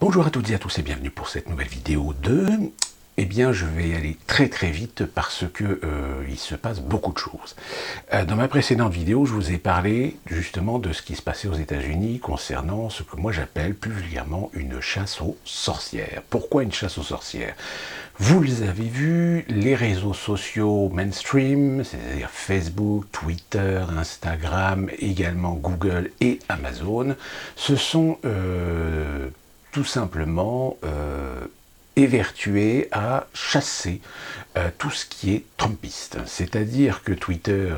Bonjour à toutes et à tous et bienvenue pour cette nouvelle vidéo Eh bien, je vais aller très très vite parce que il se passe beaucoup de choses. Dans ma précédente vidéo, je vous ai parlé justement de ce qui se passait aux États-Unis concernant ce que moi j'appelle plus vulgairement une chasse aux sorcières. Pourquoi une chasse aux sorcières? Vous les avez vu, les réseaux sociaux mainstream, c'est-à-dire Facebook, Twitter, Instagram, également Google et Amazon, se sont tout simplement évertué à chasser tout ce qui est trumpiste. C'est-à-dire que Twitter,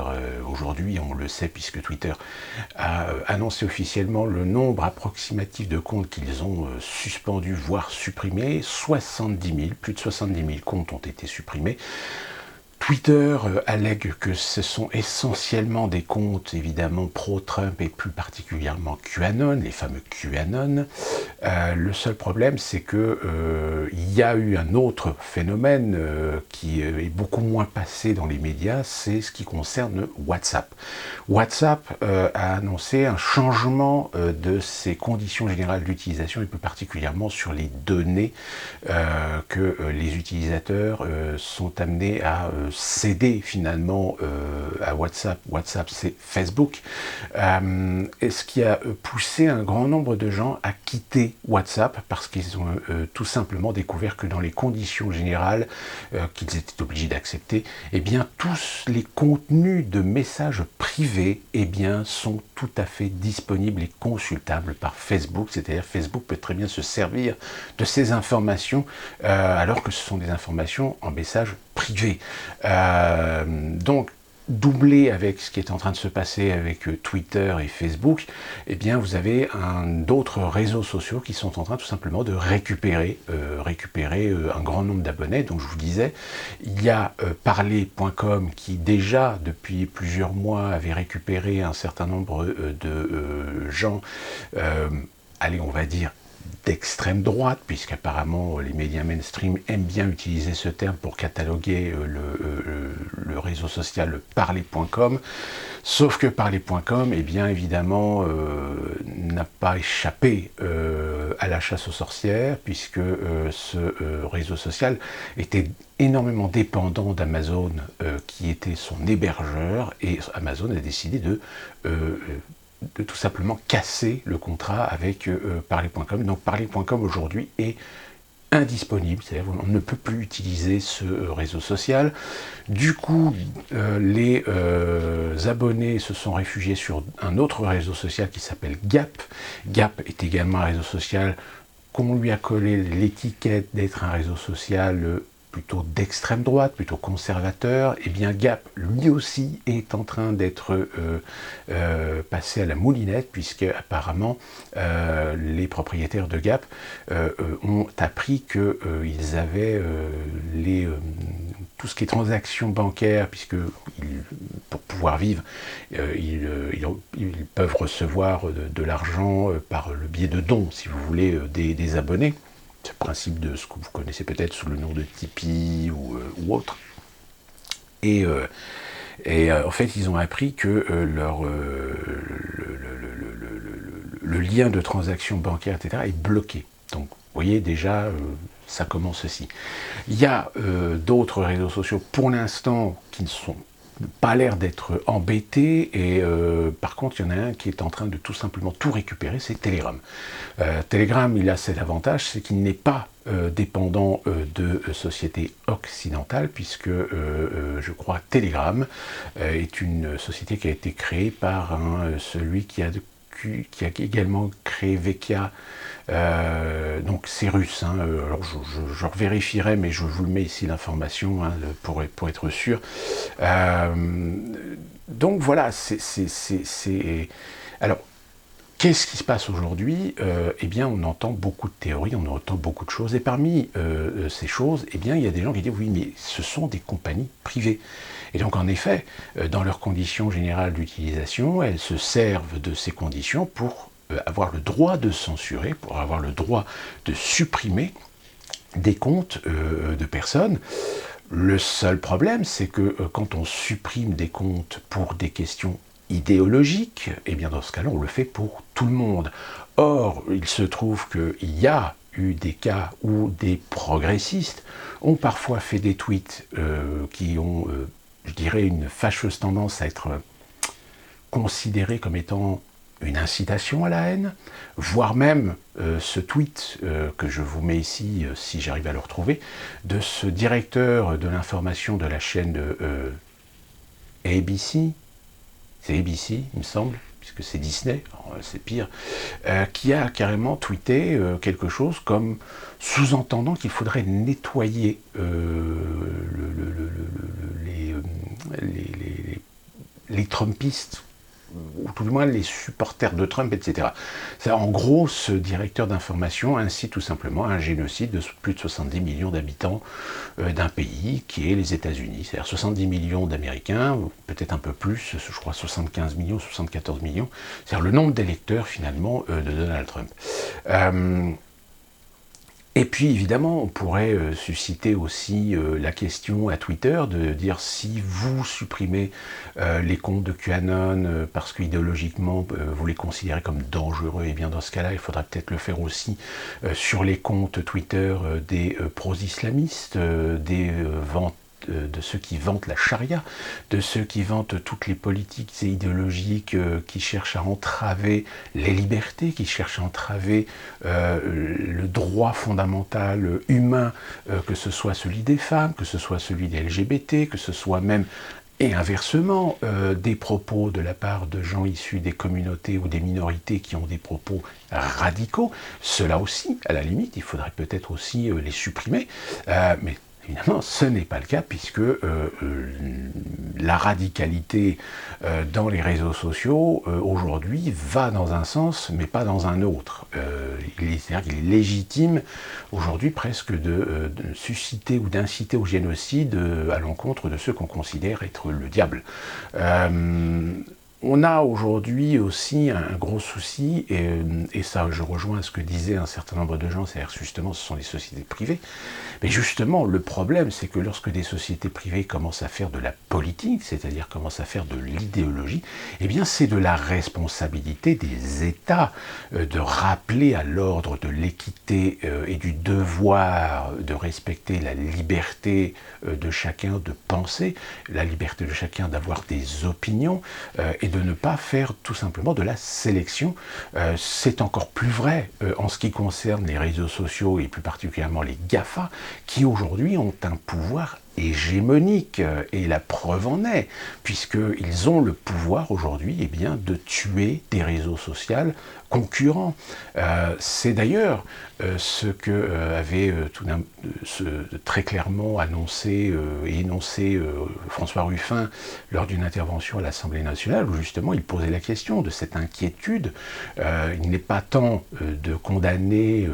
aujourd'hui on le sait puisque Twitter a annoncé officiellement le nombre approximatif de comptes qu'ils ont suspendus, voire supprimés, 70 000, plus de 70 000 comptes ont été supprimés. Twitter allègue que ce sont essentiellement des comptes évidemment pro-Trump et plus particulièrement QAnon, les fameux QAnon. Le seul problème, c'est que il y a eu un autre phénomène qui est beaucoup moins passé dans les médias, c'est ce qui concerne WhatsApp. WhatsApp a annoncé un changement de ses conditions générales d'utilisation et plus particulièrement sur les données que les utilisateurs sont amenés à céder finalement à WhatsApp. WhatsApp, c'est Facebook. Et ce qui a poussé un grand nombre de gens à quitter WhatsApp parce qu'ils ont tout simplement découvert que dans les conditions générales qu'ils étaient obligés d'accepter, eh bien tous les contenus de messages privés eh bien, sont tout à fait disponibles et consultables par Facebook. C'est-à-dire Facebook peut très bien se servir de ces informations alors que ce sont des informations en message privé. Donc, doublé avec ce qui est en train de se passer avec Twitter et Facebook, eh bien vous avez d'autres réseaux sociaux qui sont en train tout simplement de récupérer un grand nombre d'abonnés. Donc je vous disais, il y a Parler.com qui déjà depuis plusieurs mois avait récupéré un certain nombre de gens, allez on va dire d'extrême droite, puisqu'apparemment les médias mainstream aiment bien utiliser ce terme pour cataloguer le réseau social Parler.com, sauf que Parler.com, eh bien évidemment, n'a pas échappé à la chasse aux sorcières, puisque ce réseau social était énormément dépendant d'Amazon, qui était son hébergeur, et Amazon a décidé de tout simplement casser le contrat avec Parler.com. Donc Parler.com aujourd'hui est indisponible, c'est-à-dire on ne peut plus utiliser ce réseau social. Du coup, les abonnés se sont réfugiés sur un autre réseau social qui s'appelle Gap. Gap est également un réseau social qu'on lui a collé l'étiquette d'être un réseau social plutôt d'extrême droite, plutôt conservateur. Et bien Gap, lui aussi, est en train d'être passé à la moulinette, puisque apparemment les propriétaires de Gap ont appris qu'ils avaient tout ce qui est transactions bancaires, puisque pour pouvoir vivre, ils peuvent recevoir de l'argent par le biais de dons, si vous voulez, des abonnés. C'est le principe de ce que vous connaissez peut-être sous le nom de Tipeee ou autre. Et en fait, ils ont appris que le lien de transaction bancaire, etc., est bloqué. Donc, vous voyez, déjà, ça commence ici. Il y a d'autres réseaux sociaux, pour l'instant, qui ne sont pas l'air d'être embêté, et par contre il y en a un qui est en train de tout simplement tout récupérer, c'est Telegram. Telegram, il a cet avantage, c'est qu'il n'est pas dépendant de sociétés occidentales, puisque je crois Telegram est une société qui a été créée par celui qui a également créé Vekia. Donc c'est russe, hein, alors je vérifierai, mais je vous le mets ici l'information hein, pour être sûr. Donc voilà, alors qu'est-ce qui se passe aujourd'hui? Eh bien, on entend beaucoup de théories, on entend beaucoup de choses, et parmi ces choses, eh bien, il y a des gens qui disent oui, mais ce sont des compagnies privées. Et donc, en effet, dans leurs conditions générales d'utilisation, elles se servent de ces conditions pour avoir le droit de censurer, pour avoir le droit de supprimer des comptes de personnes. Le seul problème, c'est que quand on supprime des comptes pour des questions idéologiques, eh bien dans ce cas-là, on le fait pour tout le monde. Or, il se trouve qu'il y a eu des cas où des progressistes ont parfois fait des tweets qui ont, je dirais, une fâcheuse tendance à être considérés comme étant une incitation à la haine, voire même ce tweet que je vous mets ici, si j'arrive à le retrouver, de ce directeur de l'information de la chaîne ABC, c'est ABC, il me semble, puisque c'est Disney, c'est pire, qui a carrément tweeté quelque chose comme sous-entendant qu'il faudrait nettoyer les Trumpistes, ou tout du moins les supporters de Trump, etc. En gros, ce directeur d'information incite tout simplement à un génocide de plus de 70 millions d'habitants d'un pays qui est les États-Unis. C'est-à-dire 70 millions d'Américains, peut-être un peu plus, je crois 75 millions, 74 millions. C'est-à-dire le nombre d'électeurs finalement de Donald Trump. Et puis évidemment, on pourrait susciter aussi la question à Twitter de dire si vous supprimez les comptes de QAnon parce qu'idéologiquement vous les considérez comme dangereux, et bien dans ce cas-là, il faudra peut-être le faire aussi sur les comptes Twitter des pros-islamistes, des de ceux qui vantent la charia, de ceux qui vantent toutes les politiques et idéologiques qui cherchent à entraver les libertés, qui cherchent à entraver le droit fondamental humain, que ce soit celui des femmes, que ce soit celui des LGBT, que ce soit même et inversement, des propos de la part de gens issus des communautés ou des minorités qui ont des propos radicaux, cela aussi, à la limite, il faudrait peut-être aussi les supprimer, mais évidemment, ce n'est pas le cas puisque la radicalité dans les réseaux sociaux, aujourd'hui, va dans un sens, mais pas dans un autre. C'est-à-dire qu'il est légitime, aujourd'hui, presque de susciter ou d'inciter au génocide à l'encontre de ceux qu'on considère être le diable. On a aujourd'hui aussi un gros souci, et ça je rejoins ce que disaient un certain nombre de gens, c'est-à-dire justement ce sont les sociétés privées, mais justement le problème c'est que lorsque des sociétés privées commencent à faire de la politique, c'est-à-dire commencent à faire de l'idéologie, eh bien c'est de la responsabilité des États de rappeler à l'ordre de l'équité et du devoir de respecter la liberté de chacun de penser, la liberté de chacun d'avoir des opinions, et de ne pas faire tout simplement de la sélection. C'est encore plus vrai en ce qui concerne les réseaux sociaux et plus particulièrement les GAFA, qui aujourd'hui ont un pouvoir hégémonique, et la preuve en est, puisqu'ils ont le pouvoir aujourd'hui eh bien, de tuer des réseaux sociaux concurrents. C'est d'ailleurs ce que avait très clairement annoncé et énoncé François Ruffin lors d'une intervention à l'Assemblée nationale, où justement il posait la question de cette inquiétude. Il n'est pas temps de condamner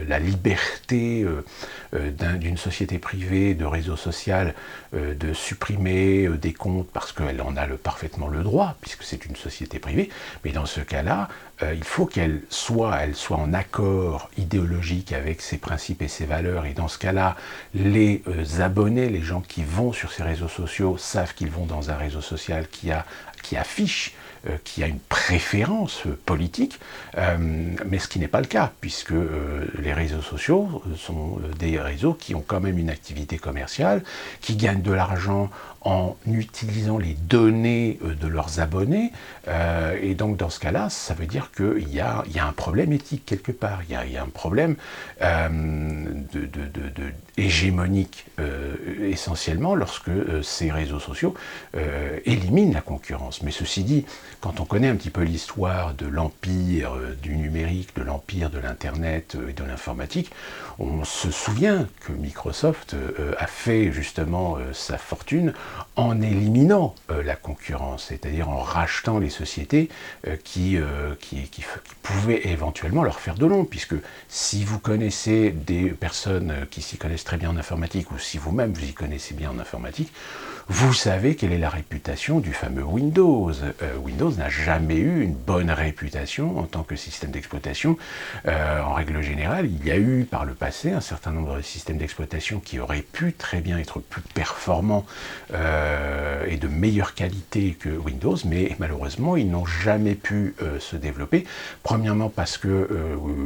la liberté d'une société privée de réseau social de supprimer des comptes parce qu'elle en a parfaitement le droit, puisque c'est une société privée, mais dans ce cas-là, il faut qu'elle soit en accord idéologique avec ses principes et ses valeurs, et dans ce cas-là, les abonnés, les gens qui vont sur ces réseaux sociaux savent qu'ils vont dans un réseau social qui affiche, qui a une préférence politique, mais ce qui n'est pas le cas, puisque les réseaux sociaux sont des réseaux qui ont quand même une activité commerciale, qui gagnent de l'argent en utilisant les données de leurs abonnés, et donc dans ce cas-là, ça veut dire qu'il y a un problème éthique quelque part, il y a un problème hégémonique essentiellement lorsque ces réseaux sociaux éliminent la concurrence. Mais ceci dit, quand on connaît un petit peu l'histoire de l'empire du numérique, de l'empire de l'Internet et de l'informatique, on se souvient que Microsoft a fait justement sa fortune en éliminant la concurrence, c'est-à-dire en rachetant les sociétés qui pouvaient éventuellement leur faire de l'ombre, puisque si vous connaissez des personnes qui s'y connaissent très bien en informatique, ou si vous-même vous y connaissez bien en informatique, vous savez quelle est la réputation du fameux Windows. Windows Windows n'a jamais eu une bonne réputation en tant que système d'exploitation. En règle générale, il y a eu par le passé un certain nombre de systèmes d'exploitation qui auraient pu très bien être plus performants et de meilleure qualité que Windows, mais malheureusement, ils n'ont jamais pu se développer. Premièrement parce que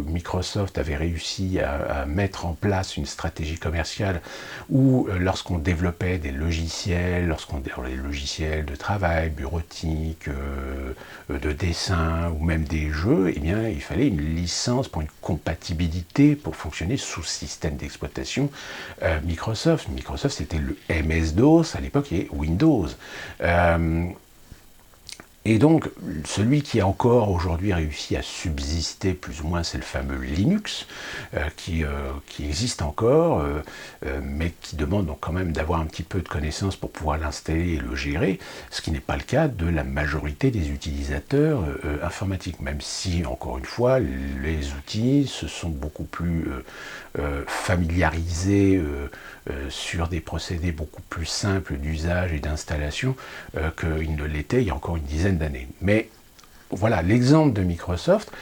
Microsoft avait réussi à mettre en place une stratégie commerciale où lorsqu'on développait des logiciels, les logiciels de travail, bureautique, de dessin ou même des jeux, eh bien, il fallait une licence pour une compatibilité pour fonctionner sous système d'exploitation Microsoft. Microsoft, c'était le MS-DOS à l'époque et Windows. Et donc, celui qui a encore aujourd'hui réussi à subsister plus ou moins, c'est le fameux Linux, qui existe encore, mais qui demande donc quand même d'avoir un petit peu de connaissances pour pouvoir l'installer et le gérer, ce qui n'est pas le cas de la majorité des utilisateurs informatiques, même si, encore une fois, les outils se sont beaucoup plus familiarisés sur des procédés beaucoup plus simples d'usage et d'installation qu'ils ne l'étaient il y a encore une dizaine d'années. Mais voilà l'exemple de Microsoft.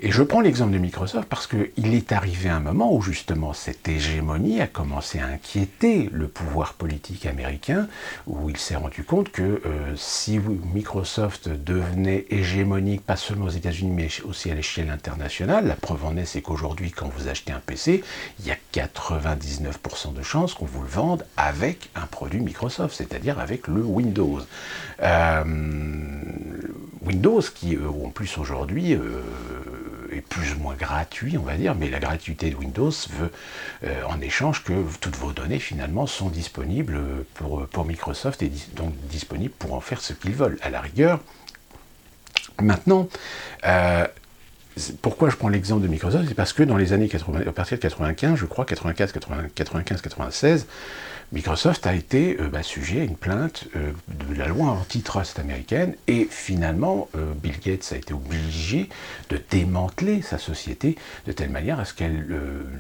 Et je prends l'exemple de Microsoft parce qu'il est arrivé un moment où justement cette hégémonie a commencé à inquiéter le pouvoir politique américain, où il s'est rendu compte que si Microsoft devenait hégémonique, pas seulement aux États-Unis, mais aussi à l'échelle internationale, la preuve en est, c'est qu'aujourd'hui, quand vous achetez un PC, il y a 99% de chances qu'on vous le vende avec un produit Microsoft, c'est-à-dire avec le Windows. Windows qui, en plus aujourd'hui, est plus ou moins gratuit, on va dire, mais la gratuité de Windows veut en échange que toutes vos données finalement sont disponibles pour Microsoft et donc disponibles pour en faire ce qu'ils veulent. À la rigueur, maintenant, pourquoi je prends l'exemple de Microsoft? C'est parce que dans les années 80, à partir de 95, je crois, 95-96, Microsoft a été sujet à une plainte de la loi antitrust américaine et finalement Bill Gates a été obligé de démanteler sa société de telle manière à ce qu'elle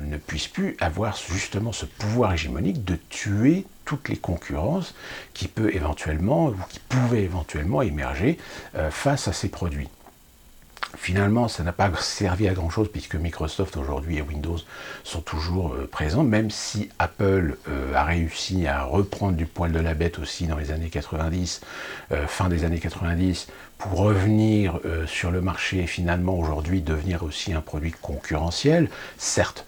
ne puisse plus avoir justement ce pouvoir hégémonique de tuer toutes les concurrences qui pouvaient éventuellement émerger face à ces produits. Finalement, ça n'a pas servi à grand-chose puisque Microsoft aujourd'hui et Windows sont toujours présents, même si Apple a réussi à reprendre du poil de la bête aussi dans les années 90, fin des années 90, pour revenir sur le marché et finalement aujourd'hui devenir aussi un produit concurrentiel, certes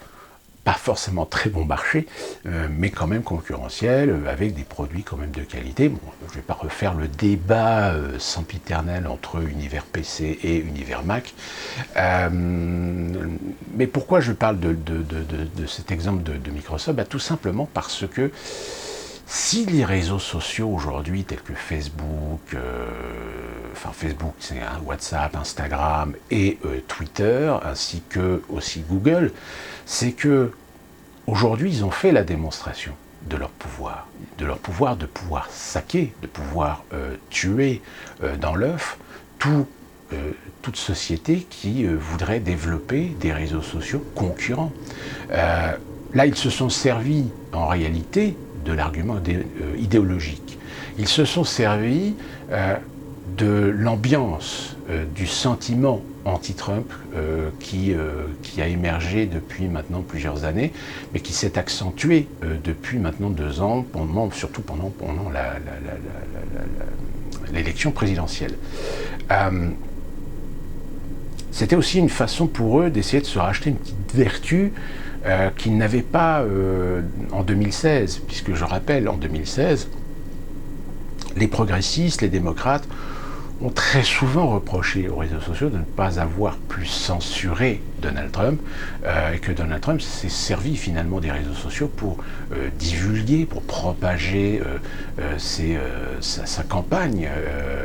pas forcément très bon marché, mais quand même concurrentiel, avec des produits quand même de qualité. Bon, je ne vais pas refaire le débat sempiternel entre univers PC et univers Mac. Mais pourquoi je parle de cet exemple de Microsoft? Tout simplement parce que si les réseaux sociaux aujourd'hui, tels que Facebook, Facebook, c'est WhatsApp, Instagram et Twitter, ainsi que aussi Google, c'est que aujourd'hui, ils ont fait la démonstration de leur pouvoir de pouvoir saquer, de pouvoir tuer dans l'œuf toute société qui voudrait développer des réseaux sociaux concurrents. Là, ils se sont servis en réalité de l'argument idéologique. Ils se sont servis de l'ambiance, du sentiment anti-Trump qui a émergé depuis maintenant plusieurs années, mais qui s'est accentué depuis maintenant 2 ans, surtout pendant l'élection présidentielle. C'était aussi une façon pour eux d'essayer de se racheter une petite vertu qu'ils n'avaient pas en 2016, puisque je rappelle, en 2016, les progressistes, les démocrates, ont très souvent reproché aux réseaux sociaux de ne pas avoir plus censuré Donald Trump, et que Donald Trump s'est servi finalement des réseaux sociaux pour divulguer, pour propager sa campagne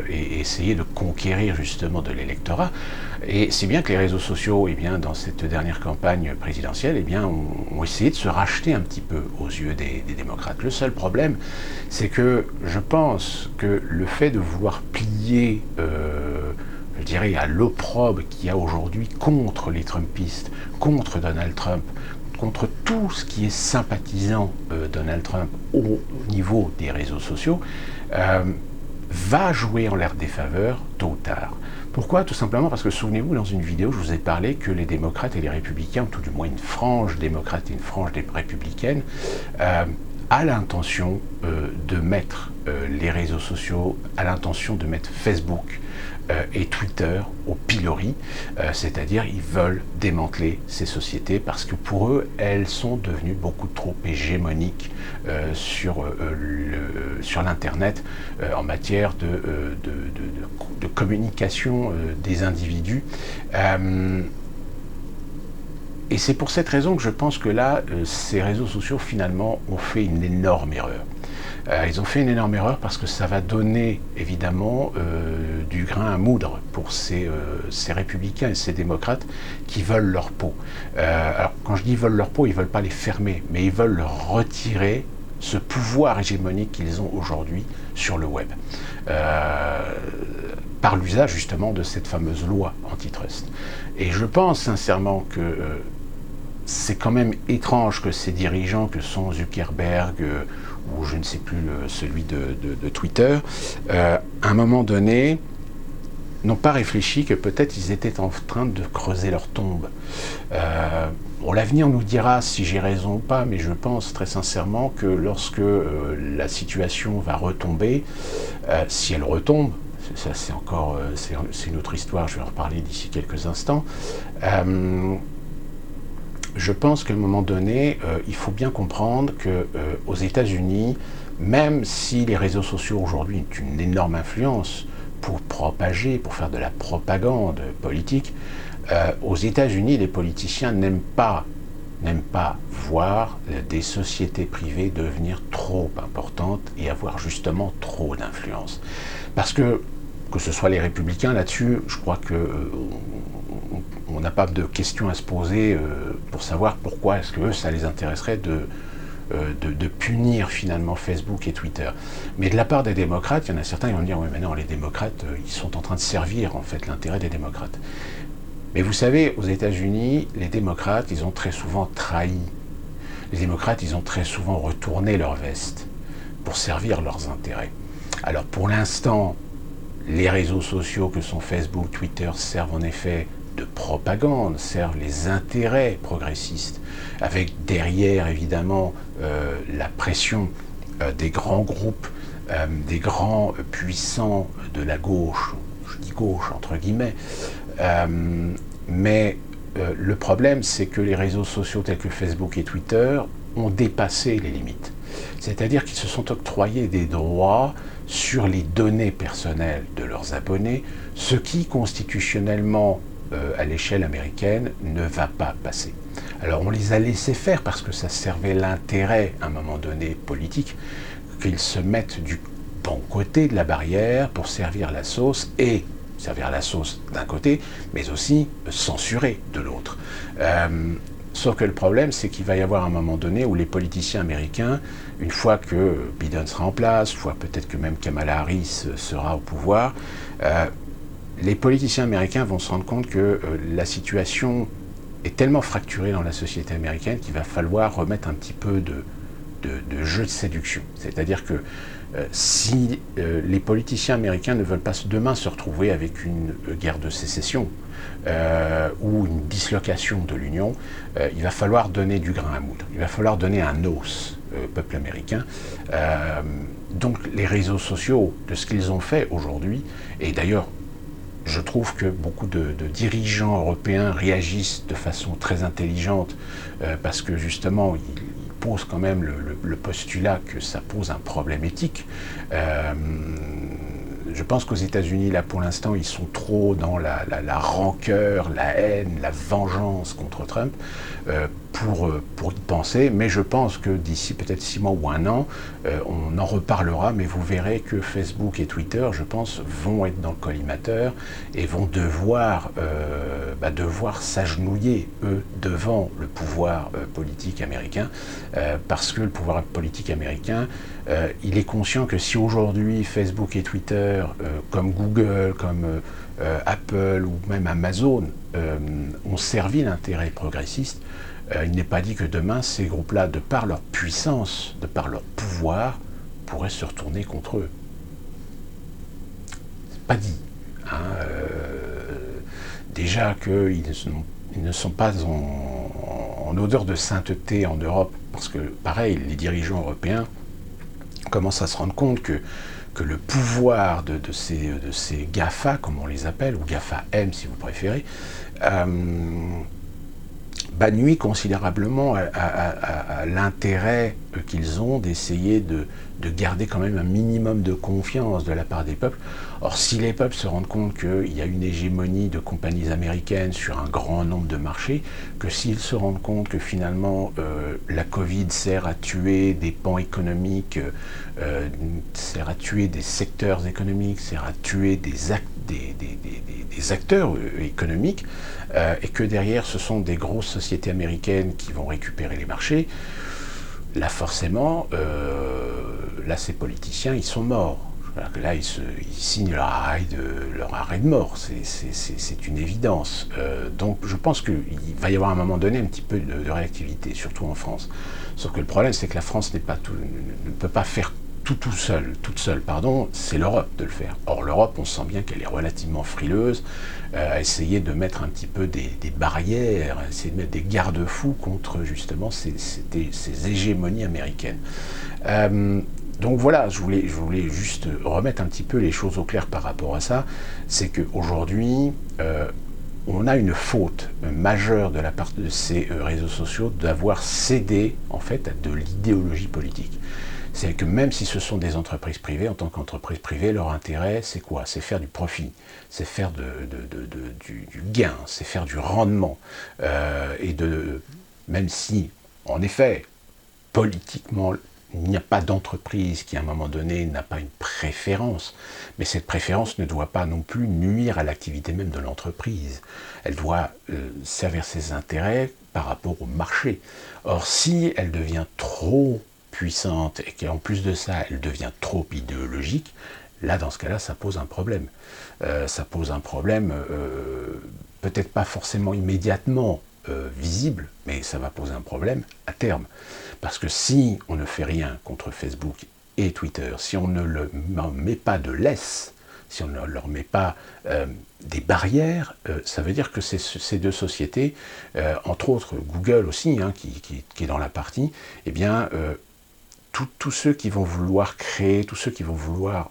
et essayer de conquérir justement de l'électorat. Et c'est bien que les réseaux sociaux, dans cette dernière campagne présidentielle, ont essayé de se racheter un petit peu aux yeux des démocrates. Le seul problème, c'est que je pense que le fait de vouloir plier je dirais, à l'opprobre qu'il y a aujourd'hui contre les Trumpistes, contre Donald Trump, contre tout ce qui est sympathisant Donald Trump au niveau des réseaux sociaux, va jouer en leur défaveur tôt ou tard. Pourquoi? Tout simplement parce que, souvenez-vous, dans une vidéo, je vous ai parlé que les démocrates et les républicains, ou tout du moins une frange démocrate et une frange des républicaines, a l'intention de mettre les réseaux sociaux, a l'intention de mettre Facebook et Twitter au pilori, c'est-à-dire ils veulent démanteler ces sociétés parce que pour eux, elles sont devenues beaucoup trop hégémoniques sur l'Internet en matière de communication des individus. Et c'est pour cette raison que je pense que là, ces réseaux sociaux, finalement, ont fait une énorme erreur. Ils ont fait une énorme erreur parce que ça va donner, évidemment, du grain à moudre pour ces républicains et ces démocrates qui veulent leur peau. Alors, quand je dis veulent leur peau, ils ne veulent pas les fermer, mais ils veulent leur retirer ce pouvoir hégémonique qu'ils ont aujourd'hui sur le web. Par l'usage, justement, de cette fameuse loi antitrust. Et je pense sincèrement que c'est quand même étrange que ces dirigeants que sont Zuckerberg ou je ne sais plus celui de Twitter, à un moment donné, n'ont pas réfléchi que peut-être ils étaient en train de creuser leur tombe. Bon, l'avenir nous dira si j'ai raison ou pas, mais je pense très sincèrement que lorsque la situation va retomber, si elle retombe, ça c'est encore c'est une autre histoire, je vais en reparler d'ici quelques instants, je pense qu'à un moment donné, il faut bien comprendre qu'aux États-Unis, même si les réseaux sociaux aujourd'hui ont une énorme influence pour propager, pour faire de la propagande politique, aux États-Unis, les politiciens n'aiment pas voir des sociétés privées devenir trop importantes et avoir justement trop d'influence. Parce que ce soit les républicains là-dessus, je crois que on n'a pas de questions à se poser pour savoir pourquoi est-ce que eux, ça les intéresserait de punir finalement Facebook et Twitter. Mais de la part des démocrates, il y en a certains qui vont dire « oui mais non, les démocrates, ils sont en train de servir en fait l'intérêt des démocrates ». Mais vous savez, aux États-Unis, les démocrates, ils ont très souvent trahi. Les démocrates, ils ont très souvent retourné leur veste pour servir leurs intérêts. Alors pour l'instant, les réseaux sociaux que sont Facebook, Twitter servent en effet de propagande, servent les intérêts progressistes, avec derrière évidemment la pression des grands groupes, des grands puissants de la gauche, je dis gauche entre guillemets, mais le problème c'est que les réseaux sociaux tels que Facebook et Twitter ont dépassé les limites. C'est-à-dire qu'ils se sont octroyés des droits sur les données personnelles de leurs abonnés, ce qui constitutionnellement à l'échelle américaine ne va pas passer. Alors on les a laissés faire parce que ça servait l'intérêt à un moment donné politique, qu'ils se mettent du bon côté de la barrière pour servir la sauce et servir la sauce d'un côté, mais aussi censurer de l'autre. Sauf que le problème, c'est qu'il va y avoir un moment donné où les politiciens américains, une fois que Biden sera en place, une fois peut-être que même Kamala Harris sera au pouvoir, les politiciens américains vont se rendre compte que la situation est tellement fracturée dans la société américaine qu'il va falloir remettre un petit peu de jeu de séduction. C'est-à-dire que si les politiciens américains ne veulent pas demain se retrouver avec une guerre de sécession ou une dislocation de l'Union, il va falloir donner du grain à moudre, il va falloir donner un os au peuple américain. Donc les réseaux sociaux, de ce qu'ils ont fait aujourd'hui, et d'ailleurs je trouve que beaucoup de dirigeants européens réagissent de façon très intelligente parce que justement ils posent quand même le postulat que ça pose un problème éthique. Je pense qu'aux États-Unis, là, pour l'instant, ils sont trop dans la rancœur, la haine, la vengeance contre Trump pour y penser. Mais je pense que d'ici peut-être 6 mois ou 1 an, on en reparlera. Mais vous verrez que Facebook et Twitter, je pense, vont être dans le collimateur et vont devoir s'agenouiller, eux, devant le pouvoir politique américain. Parce que le pouvoir politique américain, il est conscient que si aujourd'hui Facebook et Twitter, comme Google, comme Apple ou même Amazon ont servi l'intérêt progressiste, il n'est pas dit que demain ces groupes-là, de par leur puissance, de par leur pouvoir, pourraient se retourner contre eux. pas dit. Hein, déjà qu'ils ne sont pas en odeur de sainteté en Europe, parce que, pareil, les dirigeants européens commencent à se rendre compte que le pouvoir de ces GAFA, comme on les appelle, ou GAFA-M si vous préférez, nuit considérablement à l'intérêt qu'ils ont d'essayer de garder quand même un minimum de confiance de la part des peuples. Or, si les peuples se rendent compte qu'il y a une hégémonie de compagnies américaines sur un grand nombre de marchés, que s'ils se rendent compte que finalement la Covid sert à tuer des pans économiques, sert à tuer des secteurs économiques, sert à tuer des acteurs économiques, et que derrière ce sont des grosses sociétés américaines qui vont récupérer les marchés, là forcément, là ces politiciens ils sont morts. Là ils signent leur arrêt de mort, c'est une évidence. Donc je pense qu'il va y avoir à un moment donné un petit peu de réactivité, surtout en France. Sauf que le problème c'est que la France ne peut pas faire toute seule, c'est l'Europe de le faire. Or l'Europe, on sent bien qu'elle est relativement frileuse, à essayer de mettre un petit peu des barrières, à essayer de mettre des garde-fous contre justement ces hégémonies américaines. Donc voilà, je voulais juste remettre un petit peu les choses au clair par rapport à ça. C'est qu'aujourd'hui, on a une faute majeure de la part de ces réseaux sociaux d'avoir cédé en fait à de l'idéologie politique. C'est que même si ce sont des entreprises privées, en tant qu'entreprise privée, leur intérêt, c'est quoi? C'est faire du profit, c'est faire du gain, c'est faire du rendement. Même si, en effet, politiquement, il n'y a pas d'entreprise qui, à un moment donné, n'a pas une préférence, mais cette préférence ne doit pas non plus nuire à l'activité même de l'entreprise. Elle doit servir ses intérêts par rapport au marché. Or, si elle devient trop puissante et qu'en plus de ça, elle devient trop idéologique, là, dans ce cas-là, ça pose un problème. Ça pose un problème, peut-être pas forcément immédiatement visible, mais ça va poser un problème à terme. Parce que si on ne fait rien contre Facebook et Twitter, si on ne leur met pas de laisse, si on ne leur met pas des barrières, ça veut dire que ces deux sociétés, entre autres Google aussi, hein, qui est dans la partie, eh bien, tous ceux qui vont vouloir créer, tous ceux qui vont vouloir,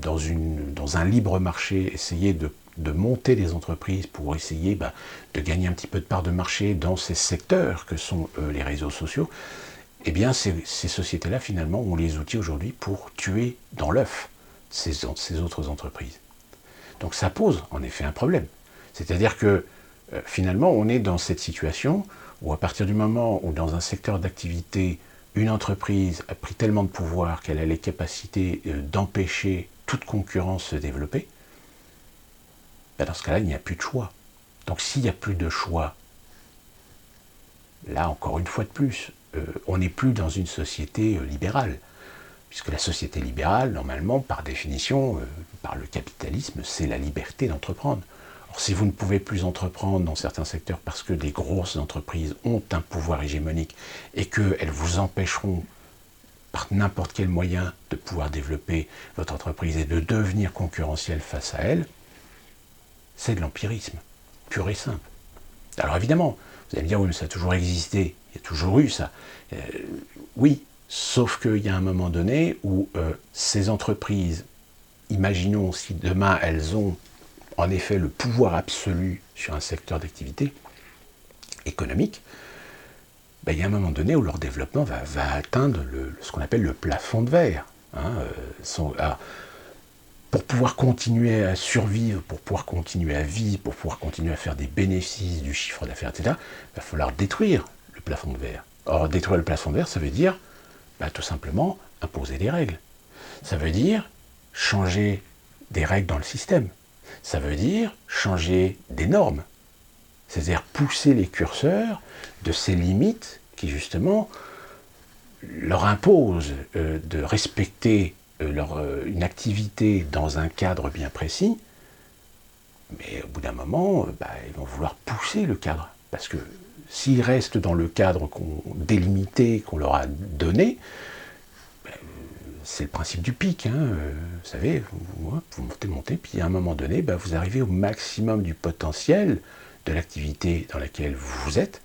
dans un libre marché, essayer de monter des entreprises pour essayer de gagner un petit peu de part de marché dans ces secteurs que sont les réseaux sociaux, eh bien ces sociétés-là, finalement, ont les outils aujourd'hui pour tuer dans l'œuf ces autres entreprises. Donc ça pose en effet un problème. C'est-à-dire que finalement, on est dans cette situation où à partir du moment où dans un secteur d'activité, une entreprise a pris tellement de pouvoir qu'elle a les capacités d'empêcher toute concurrence se développer, dans ce cas-là, il n'y a plus de choix. Donc s'il n'y a plus de choix, là encore une fois de plus, on n'est plus dans une société libérale. Puisque la société libérale, normalement, par définition, par le capitalisme, c'est la liberté d'entreprendre. Or, si vous ne pouvez plus entreprendre dans certains secteurs parce que des grosses entreprises ont un pouvoir hégémonique et qu'elles vous empêcheront par n'importe quel moyen de pouvoir développer votre entreprise et de devenir concurrentiel face à elles, c'est de l'empirisme, pur et simple. Alors évidemment, vous allez me dire, oui, mais ça a toujours existé, il y a toujours eu ça. Oui, sauf qu'il y a un moment donné où ces entreprises, imaginons si demain elles ont en effet le pouvoir absolu sur un secteur d'activité économique, il y a un moment donné où leur développement va atteindre ce qu'on appelle le plafond de verre. Pour pouvoir continuer à survivre, pour pouvoir continuer à vivre, pour pouvoir continuer à faire des bénéfices, du chiffre d'affaires, etc., il va falloir détruire le plafond de verre. Or, détruire le plafond de verre, ça veut dire tout simplement imposer des règles. Ça veut dire changer des règles dans le système. Ça veut dire changer des normes. C'est-à-dire pousser les curseurs de ces limites qui, justement, leur imposent de respecter une activité dans un cadre bien précis, mais au bout d'un moment, ils vont vouloir pousser le cadre. Parce que s'ils restent dans le cadre délimité qu'on leur a donné, c'est le principe du pic, vous savez, vous montez, puis à un moment donné, vous arrivez au maximum du potentiel de l'activité dans laquelle vous êtes,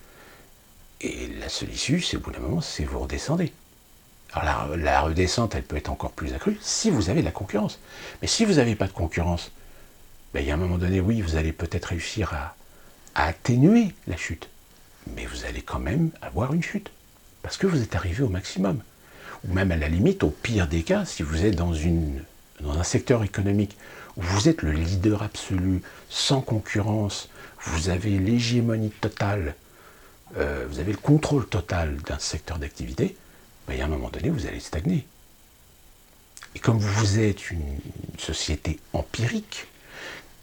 et la seule issue, c'est au bout d'un moment, c'est vous redescendez. Alors la redescente, elle peut être encore plus accrue si vous avez de la concurrence. Mais si vous n'avez pas de concurrence, il y a un moment donné, oui, vous allez peut-être réussir à atténuer la chute, mais vous allez quand même avoir une chute, parce que vous êtes arrivé au maximum. Ou même à la limite, au pire des cas, si vous êtes dans un secteur économique où vous êtes le leader absolu, sans concurrence, vous avez l'hégémonie totale, vous avez le contrôle total d'un secteur d'activité, il y a un moment donné, vous allez stagner. Et comme vous êtes une société empirique,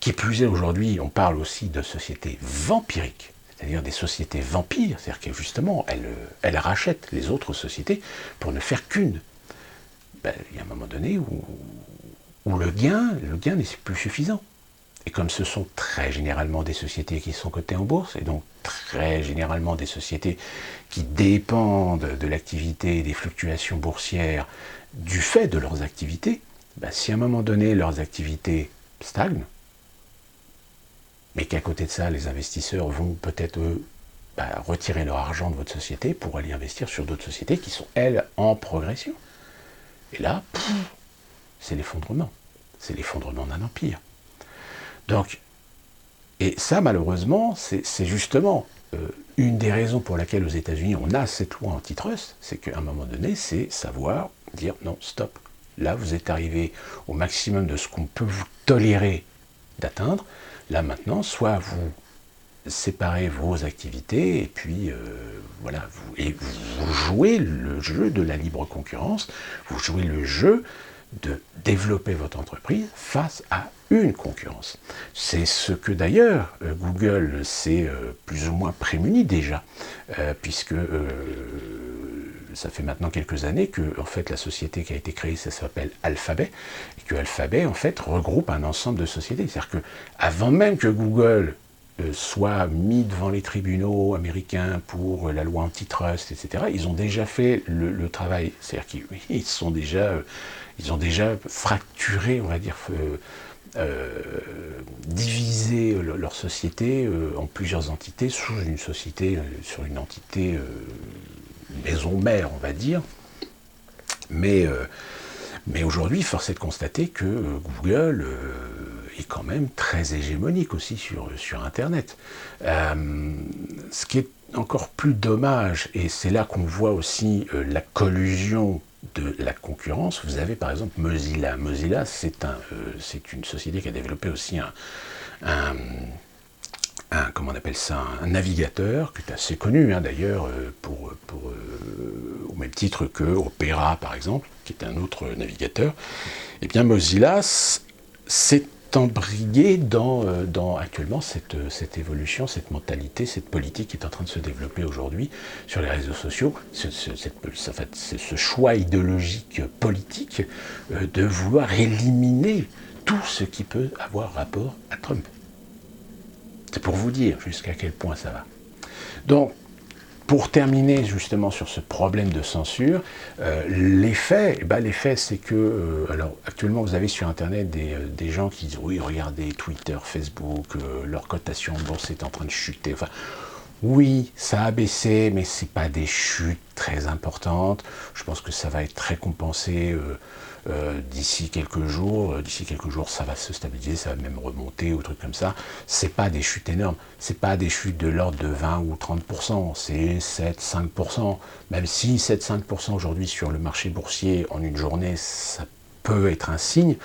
qui plus est aujourd'hui, on parle aussi de sociétés vampiriques, c'est-à-dire des sociétés vampires, c'est-à-dire que justement, elles rachètent les autres sociétés pour ne faire qu'une. Il y a un moment donné où le gain n'est plus suffisant. Et comme ce sont très généralement des sociétés qui sont cotées en bourse, et donc très généralement des sociétés qui dépendent de l'activité et des fluctuations boursières du fait de leurs activités, si à un moment donné leurs activités stagnent, mais qu'à côté de ça, les investisseurs vont peut-être retirer leur argent de votre société pour aller investir sur d'autres sociétés qui sont, elles, en progression. Et là, c'est l'effondrement. C'est l'effondrement d'un empire. Donc, et ça, malheureusement, c'est justement une des raisons pour laquelle aux États-Unis, on a cette loi antitrust, c'est qu'à un moment donné, c'est savoir dire non, stop. Là, vous êtes arrivé au maximum de ce qu'on peut vous tolérer d'atteindre. Là, maintenant, soit vous séparez vos activités, et puis, vous jouez le jeu de la libre concurrence, vous jouez le jeu de développer votre entreprise face à une concurrence. C'est ce que d'ailleurs Google s'est plus ou moins prémuni déjà, puisque ça fait maintenant quelques années que en fait, la société qui a été créée, ça s'appelle Alphabet, et que Alphabet en fait regroupe un ensemble de sociétés. C'est-à-dire que avant même que Google soit mis devant les tribunaux américains pour la loi antitrust, etc., ils ont déjà fait le travail. C'est-à-dire qu'ils ont déjà fracturé, on va dire, divisé leur société en plusieurs entités sous une société, sur une entité maison mère, on va dire. Mais aujourd'hui, force est de constater que Google est quand même très hégémonique aussi sur Internet. Ce qui est encore plus dommage, et c'est là qu'on voit aussi la collusion de la concurrence. Vous avez par exemple Mozilla. Mozilla, c'est une société qui a développé aussi comment on appelle ça, un navigateur qui est assez connu d'ailleurs au même titre que Opera par exemple, qui est un autre navigateur. Et bien Mozilla s'est embrigué dans actuellement cette évolution, cette mentalité, cette politique qui est en train de se développer aujourd'hui sur les réseaux sociaux, ce choix idéologique politique de vouloir éliminer tout ce qui peut avoir rapport à Trump. C'est pour vous dire jusqu'à quel point ça va. Donc, pour terminer justement sur ce problème de censure, l'effet, c'est que, alors actuellement vous avez sur Internet des gens qui disent oui, regardez Twitter, Facebook, leur cotation en bourse est en train de chuter. Enfin, oui, ça a baissé, mais c'est pas des chutes très importantes. Je pense que ça va être récompensé d'ici quelques jours. D'ici quelques jours, ça va se stabiliser, ça va même remonter ou trucs comme ça. C'est pas des chutes énormes. C'est pas des chutes de l'ordre de 20 ou 30%. C'est 7-5%. Même si 7-5% aujourd'hui sur le marché boursier en une journée, ça peut être un signe.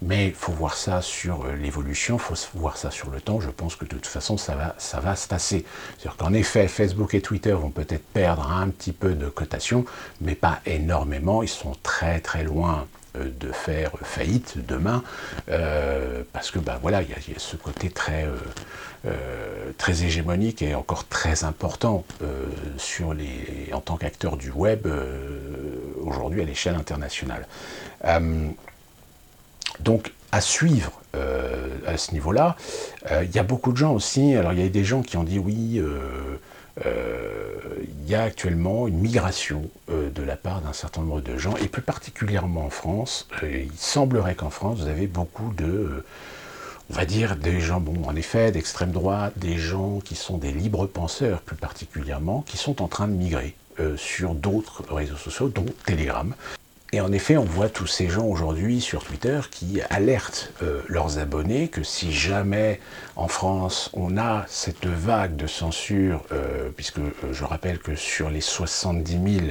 Mais il faut voir ça sur l'évolution, il faut voir ça sur le temps. Je pense que de toute façon, ça va se tasser. C'est-à-dire qu'en effet, Facebook et Twitter vont peut-être perdre un petit peu de cotation, mais pas énormément. Ils sont très très loin de faire faillite demain, parce que il y a ce côté très hégémonique et encore très important en tant qu'acteur du web aujourd'hui à l'échelle internationale. Donc, à suivre à ce niveau-là, il y a beaucoup de gens aussi, alors il y a des gens qui ont dit oui, il y a actuellement une migration de la part d'un certain nombre de gens, et plus particulièrement en France. Il semblerait qu'en France, vous avez beaucoup de, on va dire, des gens, bon, en effet, d'extrême droite, des gens qui sont des libres penseurs, plus particulièrement, qui sont en train de migrer sur d'autres réseaux sociaux, dont Telegram. Et en effet, on voit tous ces gens aujourd'hui sur Twitter qui alertent leurs abonnés que si jamais en France on a cette vague de censure, puisque je rappelle que sur les 70 000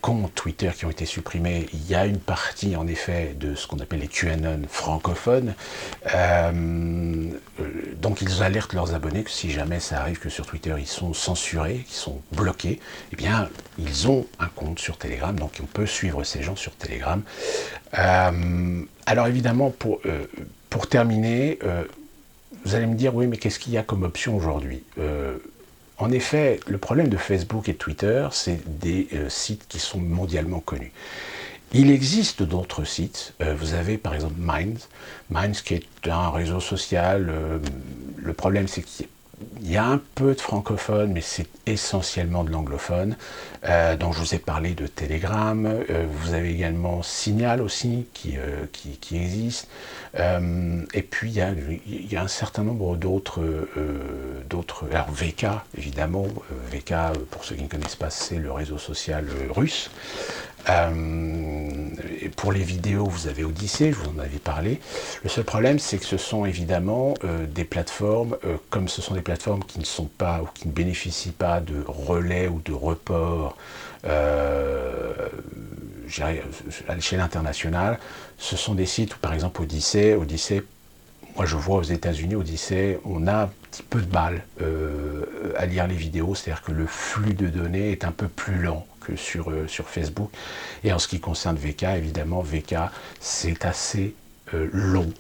comptes Twitter qui ont été supprimés, il y a une partie en effet de ce qu'on appelle les QAnon francophones, donc ils alertent leurs abonnés que si jamais ça arrive que sur Twitter ils sont censurés, qu'ils sont bloqués, eh bien ils ont un compte sur Telegram, donc on peut suivre ces gens sur Telegram. Alors évidemment, pour terminer, vous allez me dire, oui, mais qu'est-ce qu'il y a comme option aujourd'hui? En effet, le problème de Facebook et de Twitter, c'est des sites qui sont mondialement connus. Il existe d'autres sites. Vous avez par exemple Minds qui est un réseau social. Le problème, c'est qu'il y a un peu de francophone, mais c'est essentiellement de l'anglophone. Donc je vous ai parlé de Telegram. Vous avez également Signal aussi qui existe. Et puis il y a un certain nombre d'autres. Alors VK, évidemment. VK, pour ceux qui ne connaissent pas, c'est le réseau social russe. Et pour les vidéos, vous avez Odyssée, je vous en avais parlé. Le seul problème, c'est que ce sont évidemment des plateformes, comme ce sont des plateformes qui ne sont pas ou qui ne bénéficient pas de relais ou de report à l'échelle internationale. Ce sont des sites où, par exemple, Odyssée, moi je vois aux États-Unis, Odyssée, on a un petit peu de mal à lire les vidéos, c'est-à-dire que le flux de données est un peu plus lent que sur Facebook. Et en ce qui concerne VK, évidemment, VK, c'est assez long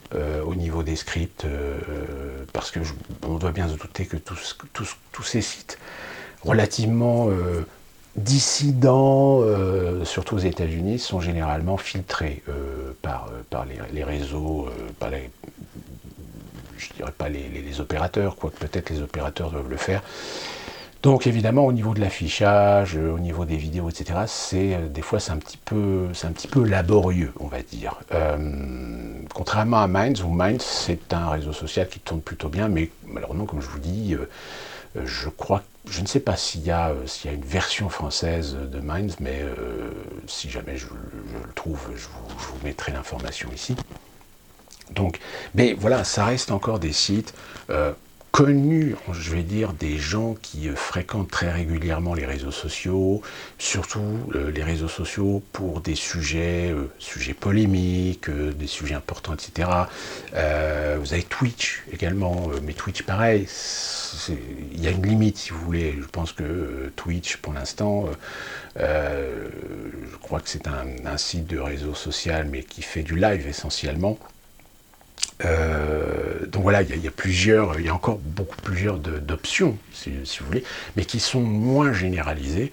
au niveau des scripts, parce que on doit bien se douter que tous ces sites relativement dissidents, surtout aux États-Unis, sont généralement filtrés par les réseaux, je dirais pas les opérateurs, quoique peut-être les opérateurs doivent le faire. Donc évidemment, au niveau de l'affichage, au niveau des vidéos, etc., des fois c'est un petit peu laborieux, on va dire. Contrairement à Minds, où Minds c'est un réseau social qui tourne plutôt bien, mais malheureusement, comme je vous dis, je ne sais pas s'il y a une version française de Minds, mais si jamais je le trouve, je vous mettrai l'information ici. Donc, mais voilà, ça reste encore des sites connus, je vais dire, des gens qui fréquentent très régulièrement les réseaux sociaux, surtout les réseaux sociaux pour des sujets polémiques, des sujets importants, etc. Vous avez Twitch également, mais Twitch pareil, il y a une limite si vous voulez. Je pense que Twitch pour l'instant, je crois que c'est un site de réseau social mais qui fait du live essentiellement. Donc voilà, il y a encore plusieurs d'options, si vous voulez, mais qui sont moins généralisées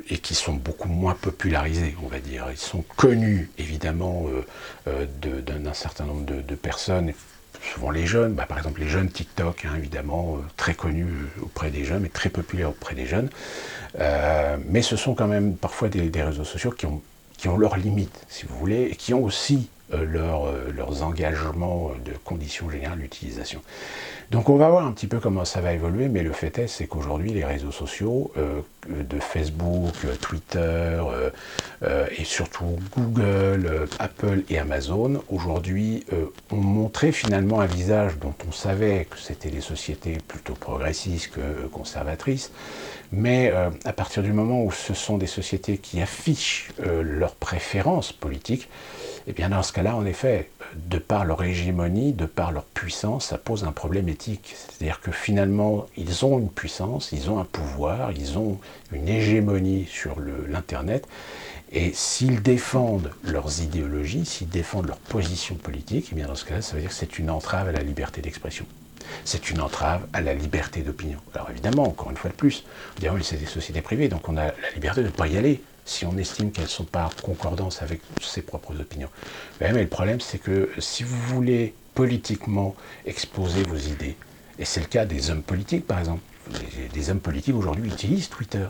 et qui sont beaucoup moins popularisées, on va dire. Ils sont connus, évidemment, d'un certain nombre de personnes, souvent les jeunes, par exemple les jeunes TikTok, hein, évidemment, très connus auprès des jeunes, et très populaires auprès des jeunes. Mais ce sont quand même parfois des réseaux sociaux qui ont leurs limites, si vous voulez, et qui ont aussi leurs engagements de conditions générales d'utilisation. Donc on va voir un petit peu comment ça va évoluer, mais le fait est, c'est qu'aujourd'hui les réseaux sociaux de Facebook, Twitter et surtout Google, Apple et Amazon, aujourd'hui ont montré finalement un visage dont on savait que c'était des sociétés plutôt progressistes que conservatrices, mais à partir du moment où ce sont des sociétés qui affichent leurs préférences politiques, et bien dans ce cas-là, en effet, de par leur hégémonie, de par leur puissance, ça pose un problème éthique. C'est-à-dire que finalement, ils ont une puissance, ils ont un pouvoir, ils ont une hégémonie sur l'Internet, et s'ils défendent leurs idéologies, s'ils défendent leurs positions politiques, et bien dans ce cas-là, ça veut dire que c'est une entrave à la liberté d'expression. C'est une entrave à la liberté d'opinion. Alors évidemment, encore une fois de plus, on dirait que c'est des sociétés privées, donc on a la liberté de ne pas y aller, si on estime qu'elles ne sont pas en concordance avec ses propres opinions. Mais le problème, c'est que si vous voulez politiquement exposer vos idées, et c'est le cas des hommes politiques, par exemple, des hommes politiques aujourd'hui utilisent Twitter.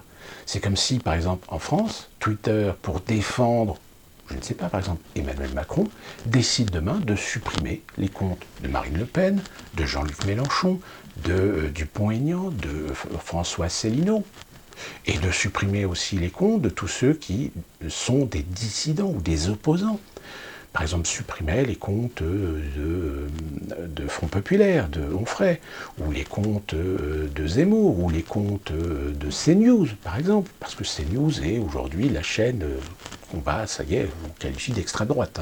C'est comme si, par exemple, en France, Twitter, pour défendre, je ne sais pas, par exemple, Emmanuel Macron, décide demain de supprimer les comptes de Marine Le Pen, de Jean-Luc Mélenchon, de Dupont-Aignan, de François Asselineau, et de supprimer aussi les comptes de tous ceux qui sont des dissidents ou des opposants. Par exemple, supprimer les comptes de Front Populaire, de Onfray, ou les comptes de Zemmour, ou les comptes de CNews, par exemple, parce que CNews est aujourd'hui la chaîne qu'on va, ça y est, on qualifie d'extrême droite.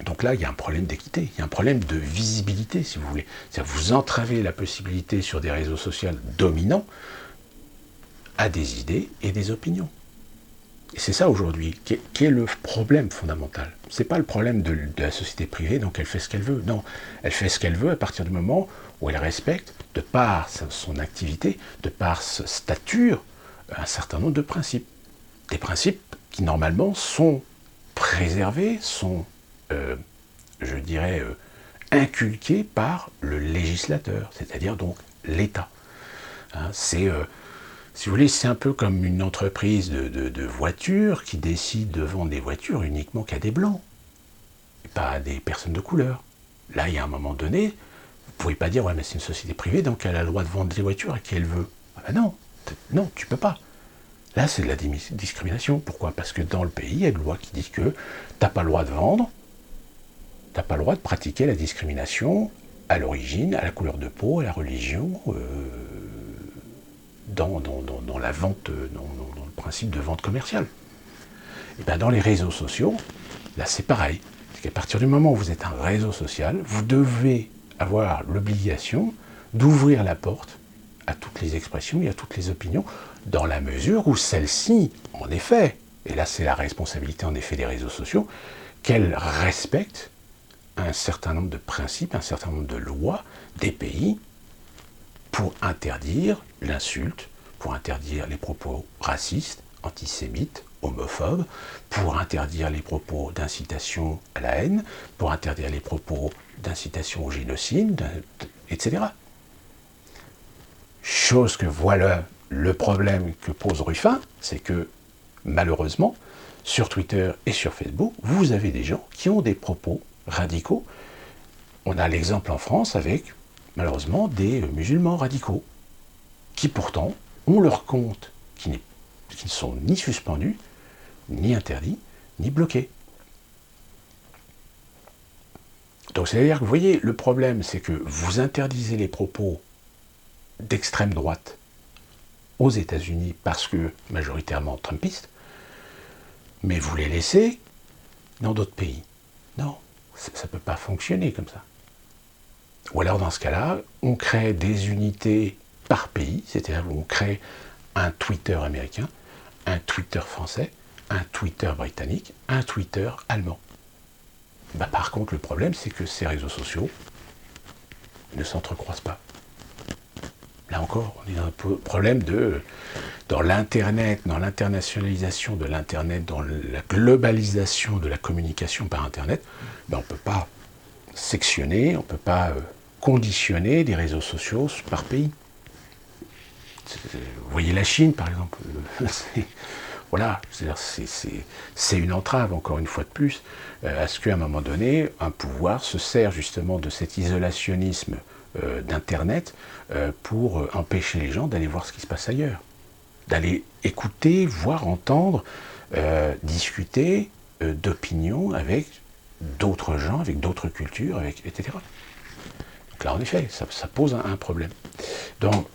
Donc là, il y a un problème d'équité, il y a un problème de visibilité, si vous voulez. C'est-à-dire que vous entravez la possibilité sur des réseaux sociaux dominants à des idées et des opinions. Et c'est ça aujourd'hui qui est le problème fondamental. Ce n'est pas le problème de la société privée, donc elle fait ce qu'elle veut. Non, elle fait ce qu'elle veut à partir du moment où elle respecte, de par son activité, de par sa stature, un certain nombre de principes. Des principes qui normalement sont préservés, sont, je dirais, inculqués par le législateur, c'est-à-dire donc l'État. Si vous voulez, c'est un peu comme une entreprise de voitures qui décide de vendre des voitures uniquement qu'à des blancs, et pas à des personnes de couleur. Là, il y a un moment donné, vous ne pouvez pas dire, ouais, mais c'est une société privée, donc elle a le droit de vendre des voitures à qui elle veut. Ah ben non, tu peux pas. Là, c'est de la discrimination. Pourquoi? Parce que dans le pays, il y a une loi qui dit que tu n'as pas le droit de vendre, tu n'as pas le droit de pratiquer la discrimination à l'origine, à la couleur de peau, à la religion, dans la vente, dans le principe de vente commerciale. Et bien dans les réseaux sociaux, là c'est pareil. C'est qu'à partir du moment où vous êtes un réseau social, vous devez avoir l'obligation d'ouvrir la porte à toutes les expressions et à toutes les opinions, dans la mesure où celles-ci, en effet, et là c'est la responsabilité en effet des réseaux sociaux, qu'elles respectent un certain nombre de principes, un certain nombre de lois des pays pour interdire l'insulte, pour interdire les propos racistes, antisémites, homophobes, pour interdire les propos d'incitation à la haine, pour interdire les propos d'incitation au génocide, etc. Chose que voilà le problème que pose Ruffin, c'est que malheureusement, sur Twitter et sur Facebook, vous avez des gens qui ont des propos radicaux. On a l'exemple en France avec malheureusement des musulmans radicaux, qui pourtant ont leurs comptes qui ne sont ni suspendus, ni interdits, ni bloqués. Donc c'est-à-dire que vous voyez, le problème c'est que vous interdisez les propos d'extrême droite aux États-Unis parce que majoritairement trumpistes, mais vous les laissez dans d'autres pays. Non, ça ne peut pas fonctionner comme ça. Ou alors dans ce cas-là, on crée des unités par pays, c'est-à-dire qu'on crée un Twitter américain, un Twitter français, un Twitter britannique, un Twitter allemand. Par contre, le problème, c'est que ces réseaux sociaux ne s'entrecroisent pas. Là encore, on est dans un problème dans l'Internet, dans l'internationalisation de l'Internet, dans la globalisation de la communication par Internet, on ne peut pas sectionner, on ne peut pas conditionner des réseaux sociaux par pays. Vous voyez la Chine, par exemple. Voilà, c'est une entrave, encore une fois de plus, à ce qu'à un moment donné, un pouvoir se sert justement de cet isolationnisme d'Internet pour empêcher les gens d'aller voir ce qui se passe ailleurs, d'aller écouter, voir, entendre, discuter d'opinions avec d'autres gens, avec d'autres cultures, etc. Donc là, en effet, ça pose un problème. Donc,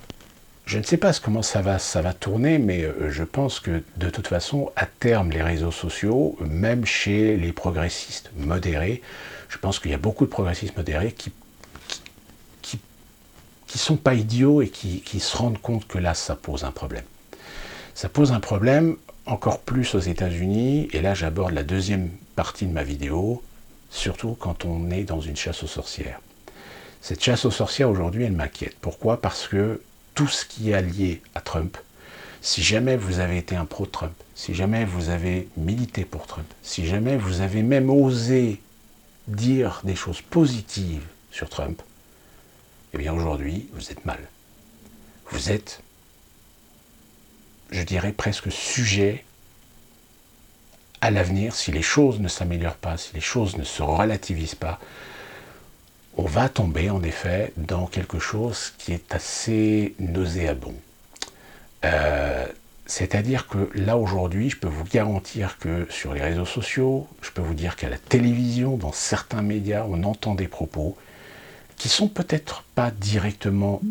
je ne sais pas comment ça va tourner, mais je pense que de toute façon, à terme, les réseaux sociaux, même chez les progressistes modérés, je pense qu'il y a beaucoup de progressistes modérés qui sont pas idiots et qui se rendent compte que là, ça pose un problème. Ça pose un problème encore plus aux États-Unis, et là, j'aborde la deuxième partie de ma vidéo, surtout quand on est dans une chasse aux sorcières. Cette chasse aux sorcières, aujourd'hui, elle m'inquiète. Pourquoi? Parce que tout ce qui est lié à Trump, si jamais vous avez été un pro-Trump, si jamais vous avez milité pour Trump, si jamais vous avez même osé dire des choses positives sur Trump, Eh bien aujourd'hui, vous êtes mal. Vous êtes, je dirais, presque sujet à l'avenir, si les choses ne s'améliorent pas, si les choses ne se relativisent pas, on va tomber en effet dans quelque chose qui est assez nauséabond. C'est-à-dire que là aujourd'hui, je peux vous garantir que sur les réseaux sociaux, je peux vous dire qu'à la télévision, dans certains médias, on entend des propos qui sont peut-être pas directement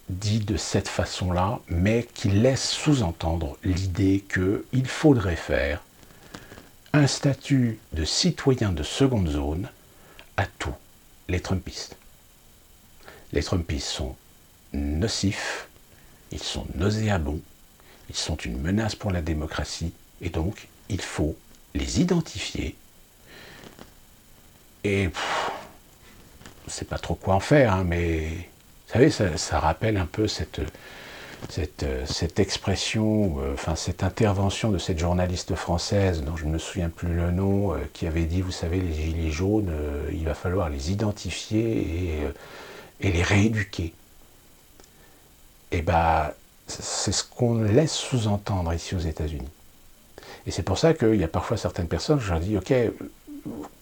dits de cette façon-là, mais qui laissent sous-entendre l'idée qu'il faudrait faire un statut de citoyen de seconde zone à tous les Trumpistes. Les Trumpistes sont nocifs, ils sont nauséabonds, ils sont une menace pour la démocratie, et donc il faut les identifier. Et je ne sais pas trop quoi en faire, hein, mais vous savez, ça rappelle un peu cette expression, cette intervention de cette journaliste française, dont je ne me souviens plus le nom, qui avait dit, vous savez, les gilets jaunes, il va falloir les identifier et les rééduquer. Et bien, c'est ce qu'on laisse sous-entendre ici aux États-Unis. Et c'est pour ça qu'il y a parfois certaines personnes, je leur dis, ok,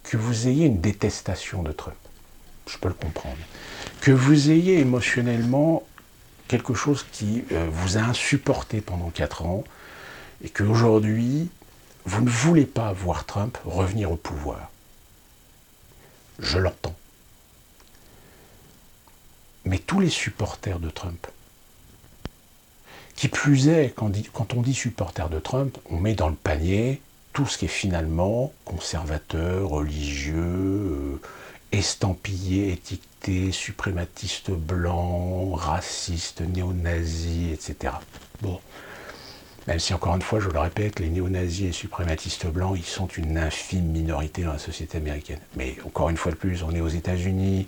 que vous ayez une détestation de Trump, je peux le comprendre. Que vous ayez émotionnellement quelque chose qui vous a insupporté pendant 4 ans, et qu'aujourd'hui, vous ne voulez pas voir Trump revenir au pouvoir. Je l'entends. Mais tous les supporters de Trump, qui plus est, quand on dit supporters de Trump, on met dans le panier tout ce qui est finalement conservateur, religieux, estampillé, étiqueté, suprématiste blanc, raciste, néo-nazi, etc. Bon, même si encore une fois, je le répète, les néo-nazis et suprématistes blancs, ils sont une infime minorité dans la société américaine. Mais encore une fois de plus, on est aux États-Unis,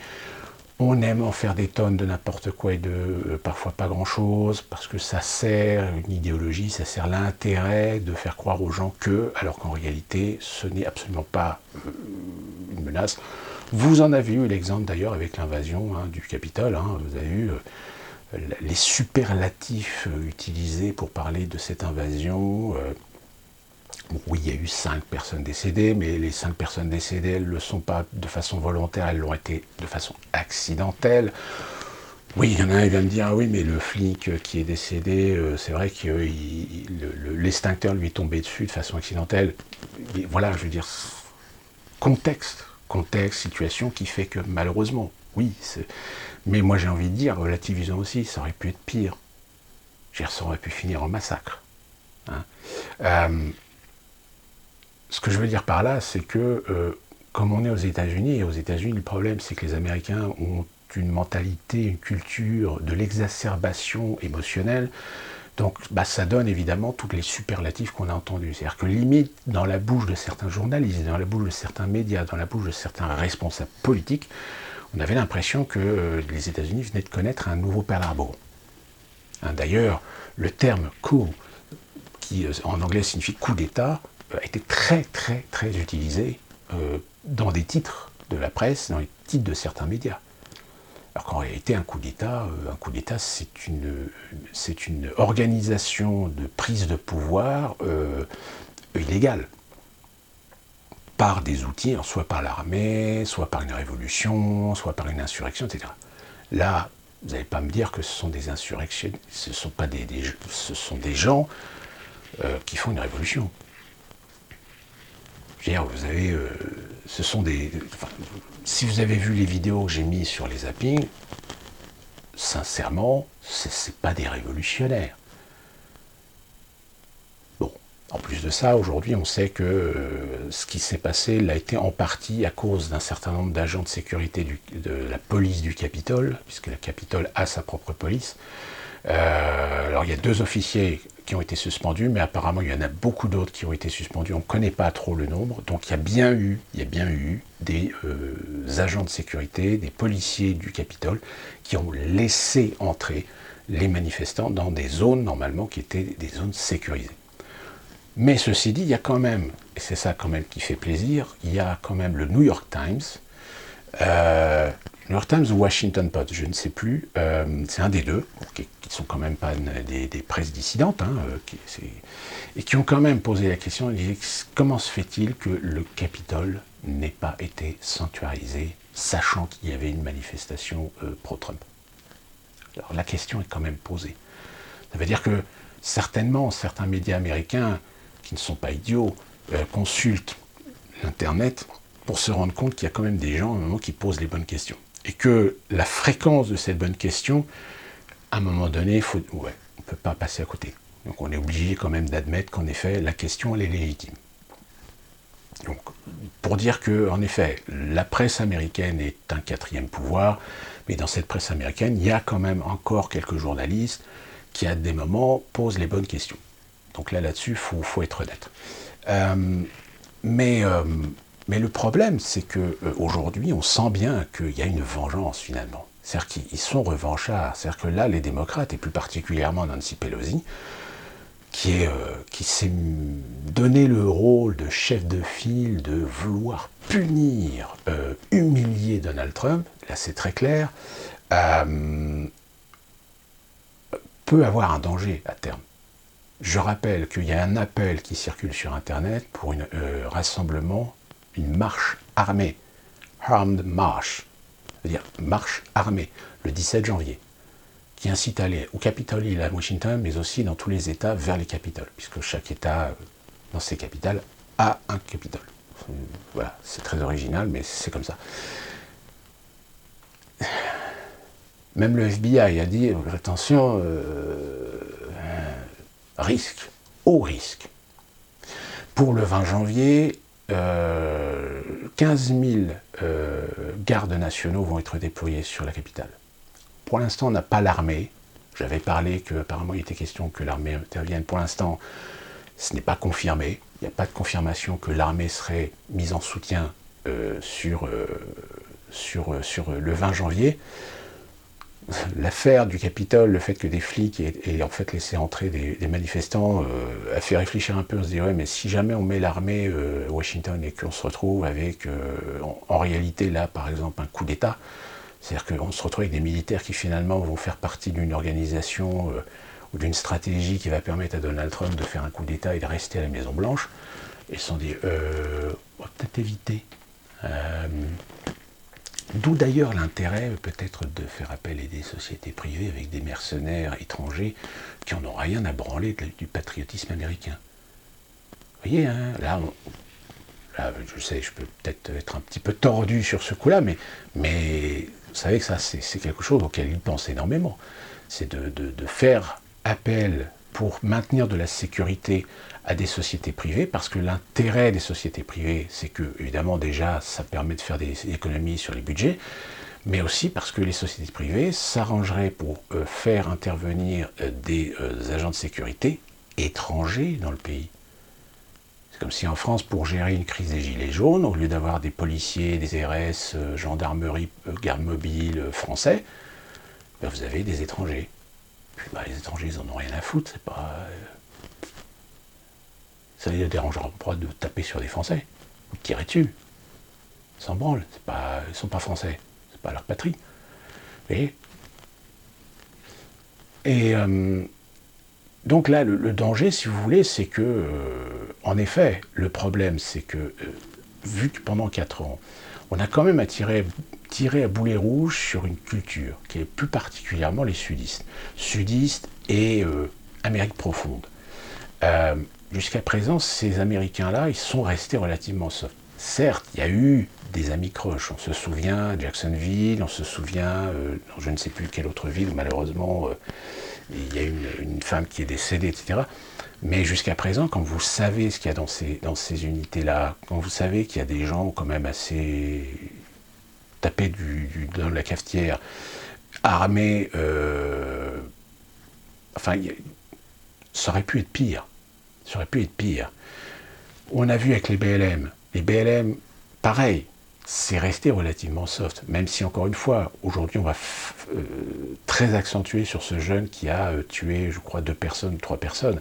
on aime en faire des tonnes de n'importe quoi et de parfois pas grand-chose, parce que ça sert une idéologie, ça sert l'intérêt de faire croire aux gens que, alors qu'en réalité, ce n'est absolument pas une menace. Vous en avez eu l'exemple d'ailleurs avec l'invasion du Capitole, vous avez eu les superlatifs utilisés pour parler de cette invasion. Oui, il y a eu 5 personnes décédées, mais les 5 personnes décédées, elles ne le sont pas de façon volontaire, elles l'ont été de façon accidentelle. Oui, il y en a un qui vient me dire, ah oui, mais le flic qui est décédé, c'est vrai que l'extincteur lui est tombé dessus de façon accidentelle. Et voilà, je veux dire, contexte, situation qui fait que malheureusement, oui, mais moi j'ai envie de dire, relativisons aussi, ça aurait pu être pire. Ça aurait pu finir en massacre. Ce que je veux dire par là, c'est que, comme on est aux États-Unis, et aux États-Unis, le problème, c'est que les Américains ont une mentalité, une culture de l'exacerbation émotionnelle. Donc, ça donne évidemment tous les superlatifs qu'on a entendus. C'est-à-dire que limite, dans la bouche de certains journalistes, dans la bouche de certains médias, dans la bouche de certains responsables politiques, on avait l'impression que les États-Unis venaient de connaître un nouveau Pearl Harbor. D'ailleurs, le terme coup, qui en anglais signifie coup d'État, a été très très très utilisé dans des titres de la presse, dans les titres de certains médias. Alors qu'en réalité, un coup d'État, c'est une organisation de prise de pouvoir illégale, par des outils, soit par l'armée, soit par une révolution, soit par une insurrection, etc. Là, vous n'allez pas me dire que ce sont des insurrections, ce sont pas ce sont des gens qui font une révolution. Je veux dire, vous avez, si vous avez vu les vidéos que j'ai mises sur les zappings, sincèrement, c'est pas des révolutionnaires. Bon, en plus de ça, aujourd'hui, on sait que ce qui s'est passé l'a été en partie à cause d'un certain nombre d'agents de sécurité de la police du Capitole, puisque le Capitole a sa propre police. Alors, il y a 2 officiers qui ont été suspendus, mais apparemment il y en a beaucoup d'autres qui ont été suspendus, on ne connaît pas trop le nombre, donc il y a bien eu des agents de sécurité, des policiers du Capitole qui ont laissé entrer les manifestants dans des zones normalement qui étaient des zones sécurisées. Mais ceci dit, il y a quand même, et c'est ça quand même qui fait plaisir, il y a quand même le New York Times New York Times ou Washington Post, je ne sais plus, c'est un des deux, qui sont quand même pas des presses dissidentes, hein, et qui ont quand même posé la question, comment se fait-il que le Capitole n'ait pas été sanctuarisé, sachant qu'il y avait une manifestation pro-Trump? Alors la question est quand même posée. Ça veut dire que certainement, certains médias américains, qui ne sont pas idiots, consultent l'Internet pour se rendre compte qu'il y a quand même des gens, à un moment, qui posent les bonnes questions. Et que la fréquence de cette bonne question, à un moment donné, on ne peut pas passer à côté. Donc on est obligé quand même d'admettre qu'en effet, la question, elle est légitime. Donc, pour dire que, en effet, la presse américaine est un quatrième pouvoir, mais dans cette presse américaine, il y a quand même encore quelques journalistes qui, à des moments, posent les bonnes questions. Donc là-dessus, faut être honnête. Mais le problème, c'est qu'aujourd'hui, on sent bien qu'il y a une vengeance, finalement. C'est-à-dire qu'ils sont revanchards. C'est-à-dire que là, les démocrates, et plus particulièrement Nancy Pelosi, qui s'est donné le rôle de chef de file, de vouloir punir, humilier Donald Trump, là c'est très clair, peut avoir un danger à terme. Je rappelle qu'il y a un appel qui circule sur Internet pour un rassemblement, une marche armée, Armed March, c'est-à-dire marche armée, le 17 janvier, qui incite à aller au Capitole Hill à Washington, mais aussi dans tous les États vers les capitales, puisque chaque État, dans ses capitales, a un Capitole. Voilà, c'est très original, mais c'est comme ça. Même le FBI a dit, attention, risque, haut risque. Pour le 20 janvier, 15 000 gardes nationaux vont être déployés sur la capitale. Pour l'instant, on n'a pas l'armée. J'avais parlé qu'apparemment il était question que l'armée intervienne. Pour l'instant, ce n'est pas confirmé. Il n'y a pas de confirmation que l'armée serait mise en soutien sur le 20 janvier. L'affaire du Capitole, le fait que des flics aient en fait laissé entrer des manifestants, a fait réfléchir un peu. On se dit, ouais, mais si jamais on met l'armée à Washington et qu'on se retrouve avec, en réalité, là, par exemple, un coup d'État, c'est-à-dire qu'on se retrouve avec des militaires qui finalement vont faire partie d'une organisation ou d'une stratégie qui va permettre à Donald Trump de faire un coup d'État et de rester à la Maison-Blanche, ils se sont dit, on va peut-être éviter. D'où d'ailleurs l'intérêt peut-être de faire appel à des sociétés privées avec des mercenaires étrangers qui n'en ont rien à branler du patriotisme américain. Vous voyez, hein, là, je sais, je peux peut-être être un petit peu tordu sur ce coup-là, mais vous savez que ça, c'est quelque chose auquel ils pensent énormément. C'est de faire appel pour maintenir de la sécurité à des sociétés privées, parce que l'intérêt des sociétés privées, c'est que, évidemment, déjà, ça permet de faire des économies sur les budgets, mais aussi parce que les sociétés privées s'arrangeraient pour faire intervenir des agents de sécurité étrangers dans le pays. C'est comme si en France, pour gérer une crise des gilets jaunes, au lieu d'avoir des policiers, des RS, gendarmerie, garde mobile français, ben vous avez des étrangers. Puis ben, les étrangers, ils en ont rien à foutre, c'est pas... ça les dérangera pas de taper sur des Français, ou de tirer dessus. Ils s'en branlent, ils ne sont pas Français, c'est pas leur patrie. Vous voyez ? Et donc là, le danger, si vous voulez, c'est que, en effet, le problème, c'est que, vu que pendant 4 ans, on a quand même tiré à boulet rouge sur une culture, qui est plus particulièrement les sudistes. Sudistes et Amérique profonde. Jusqu'à présent, ces Américains-là, ils sont restés relativement soft. Certes, il y a eu des amis croches. On se souvient Jacksonville, on se souvient, je ne sais plus quelle autre ville, où malheureusement, il y a une femme qui est décédée, etc. Mais jusqu'à présent, quand vous savez ce qu'il y a dans ces unités-là, quand vous savez qu'il y a des gens quand même assez tapés dans la cafetière, armés, enfin, ça aurait pu être pire. Ça aurait pu être pire. On a vu avec les BLM. Les BLM, pareil, c'est resté relativement soft. Même si, encore une fois, aujourd'hui, on va très accentuer sur ce jeune qui a tué, je crois, 2 personnes, 3 personnes.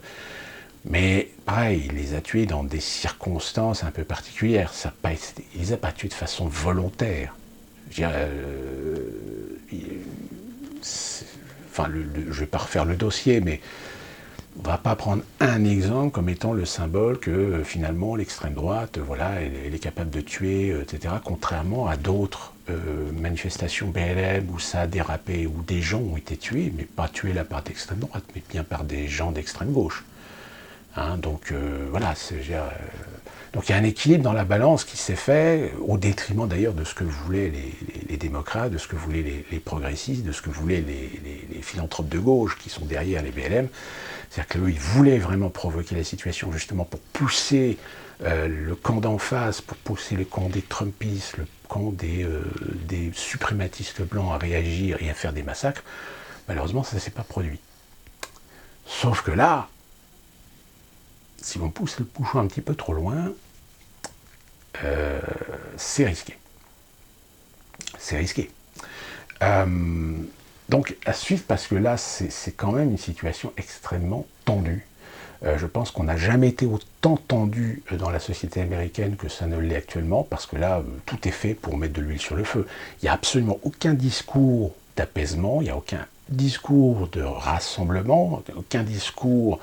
Mais pareil, il les a tués dans des circonstances un peu particulières. Il les a pas tués de façon volontaire. Je veux dire, enfin, je ne vais pas refaire le dossier, mais on ne va pas prendre un exemple comme étant le symbole que finalement l'extrême droite, voilà, elle est capable de tuer, etc., contrairement à d'autres manifestations BLM où ça a dérapé, où des gens ont été tués, mais pas tués là par d'extrême droite, mais bien par des gens d'extrême gauche. Hein, donc voilà, donc il y a un équilibre dans la balance qui s'est fait, au détriment d'ailleurs de ce que voulaient les démocrates, de ce que voulaient les progressistes, de ce que voulaient les philanthropes de gauche qui sont derrière les BLM. C'est-à-dire qu'eux, ils voulaient vraiment provoquer la situation justement pour pousser le camp d'en face, pour pousser le camp des Trumpistes, le camp des suprématistes blancs à réagir et à faire des massacres. Malheureusement, ça ne s'est pas produit. Sauf que là, si on pousse le bouchon un petit peu trop loin, c'est risqué. C'est risqué. Donc à suivre, parce que là, c'est quand même une situation extrêmement tendue. Je pense qu'on n'a jamais été autant tendu dans la société américaine que ça ne l'est actuellement, parce que là, tout est fait pour mettre de l'huile sur le feu. Il n'y a absolument aucun discours d'apaisement, il n'y a aucun discours de rassemblement, aucun discours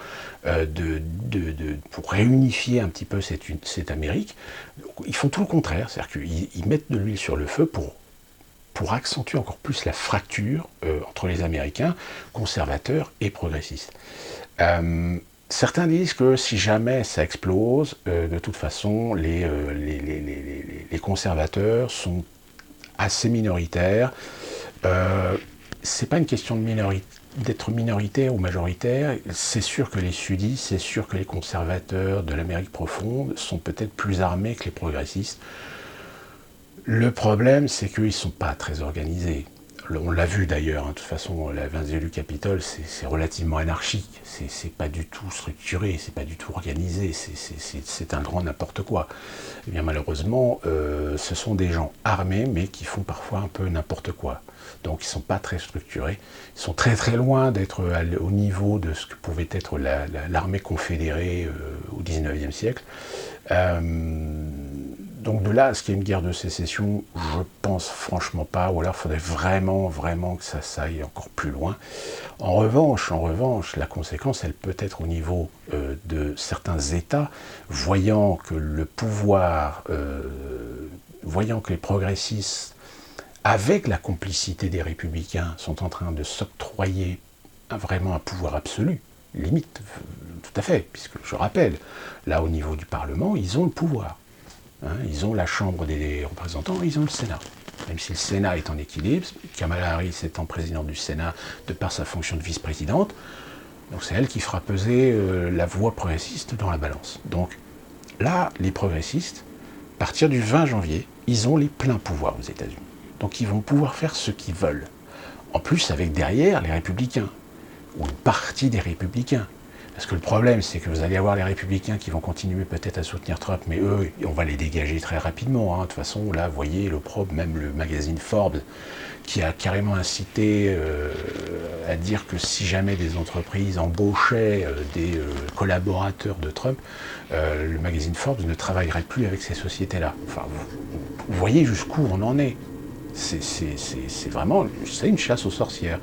pour réunifier un petit peu cette Amérique. Ils font tout le contraire, c'est-à-dire qu'ils mettent de l'huile sur le feu pour accentuer encore plus la fracture entre les Américains, conservateurs et progressistes. Certains disent que si jamais ça explose, de toute façon, les conservateurs sont assez minoritaires. C'est pas une question d'être minoritaire ou majoritaire. C'est sûr que les sudistes, c'est sûr que les conservateurs de l'Amérique profonde sont peut-être plus armés que les progressistes. Le problème, c'est qu'ils ne sont pas très organisés. On l'a vu d'ailleurs, hein, de toute façon, la 20e du Capitole, c'est relativement anarchique, c'est pas du tout structuré, c'est pas du tout organisé, c'est un grand n'importe quoi. Et bien malheureusement, ce sont des gens armés, mais qui font parfois un peu n'importe quoi. Donc ils ne sont pas très structurés, ils sont très très loin d'être au niveau de ce que pouvait être l'armée confédérée au 19e siècle. Donc de là à ce qu'il y ait une guerre de sécession, je pense franchement pas, ou alors il faudrait vraiment, vraiment que ça aille encore plus loin. En revanche, la conséquence, elle peut être au niveau de certains États, voyant que le pouvoir, voyant que les progressistes, avec la complicité des républicains, sont en train de s'octroyer vraiment un pouvoir absolu, limite, tout à fait, puisque je rappelle, là au niveau du Parlement, ils ont le pouvoir. Hein, ils ont la Chambre des représentants, ils ont le Sénat. Même si le Sénat est en équilibre, Kamala Harris étant présidente du Sénat de par sa fonction de vice-présidente, donc c'est elle qui fera peser la voix progressiste dans la balance. Donc là, les progressistes, à partir du 20 janvier, ils ont les pleins pouvoirs aux États-Unis. Donc ils vont pouvoir faire ce qu'ils veulent. En plus, avec derrière les républicains, ou une partie des républicains. Parce que le problème, c'est que vous allez avoir les républicains qui vont continuer peut-être à soutenir Trump, mais eux, on va les dégager très rapidement. Hein. De toute façon, là, vous voyez, l'opprobre, même le magazine Forbes, qui a carrément incité à dire que si jamais des entreprises embauchaient des collaborateurs de Trump, le magazine Forbes ne travaillerait plus avec ces sociétés-là. Enfin, vous voyez jusqu'où on en est. C'est vraiment, c'est une chasse aux sorcières.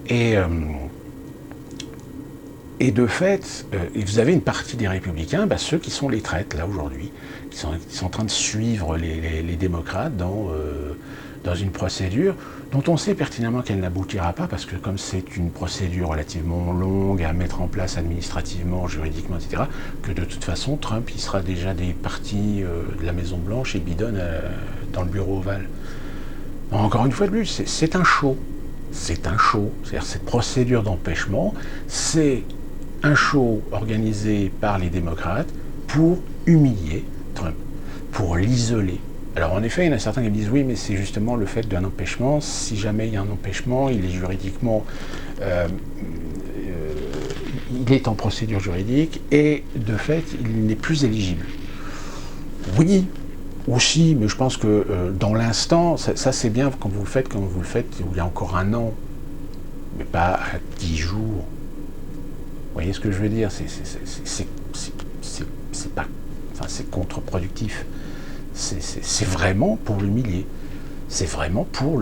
Et de fait, vous avez une partie des républicains, ceux qui sont les traites, là, aujourd'hui, qui sont en train de suivre les démocrates dans une procédure dont on sait pertinemment qu'elle n'aboutira pas, parce que comme c'est une procédure relativement longue à mettre en place administrativement, juridiquement, etc., que de toute façon, Trump, il sera déjà des partis de la Maison-Blanche et Biden dans le bureau ovale. Encore une fois de plus, c'est un show. C'est un show. C'est-à-dire cette procédure d'empêchement, c'est un show organisé par les démocrates pour humilier Trump, pour l'isoler. Alors en effet, il y en a certains qui me disent oui, mais c'est justement le fait d'un empêchement. Si jamais il y a un empêchement, il est juridiquement, il est en procédure juridique et de fait, il n'est plus éligible. Oui, aussi, mais je pense que dans l'instant, ça c'est bien quand vous le faites il y a encore un an, mais pas à 10 jours. Vous voyez ce que je veux dire ? C'est pas, enfin, c'est contre-productif. C'est vraiment pour l'humilier. C'est vraiment pour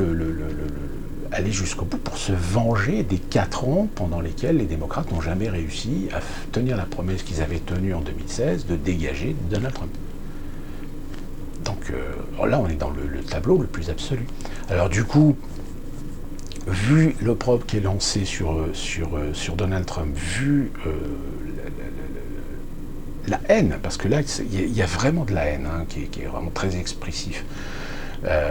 aller jusqu'au bout pour se venger des 4 ans pendant lesquels les démocrates n'ont jamais réussi à tenir la promesse qu'ils avaient tenue en 2016 de dégager Donald Trump. Donc là, on est dans le tableau le plus absolu. Alors du coup, vu l'opprobre qui est lancé sur Donald Trump, vu la haine, parce que là, il y a vraiment de la haine qui est vraiment très expressif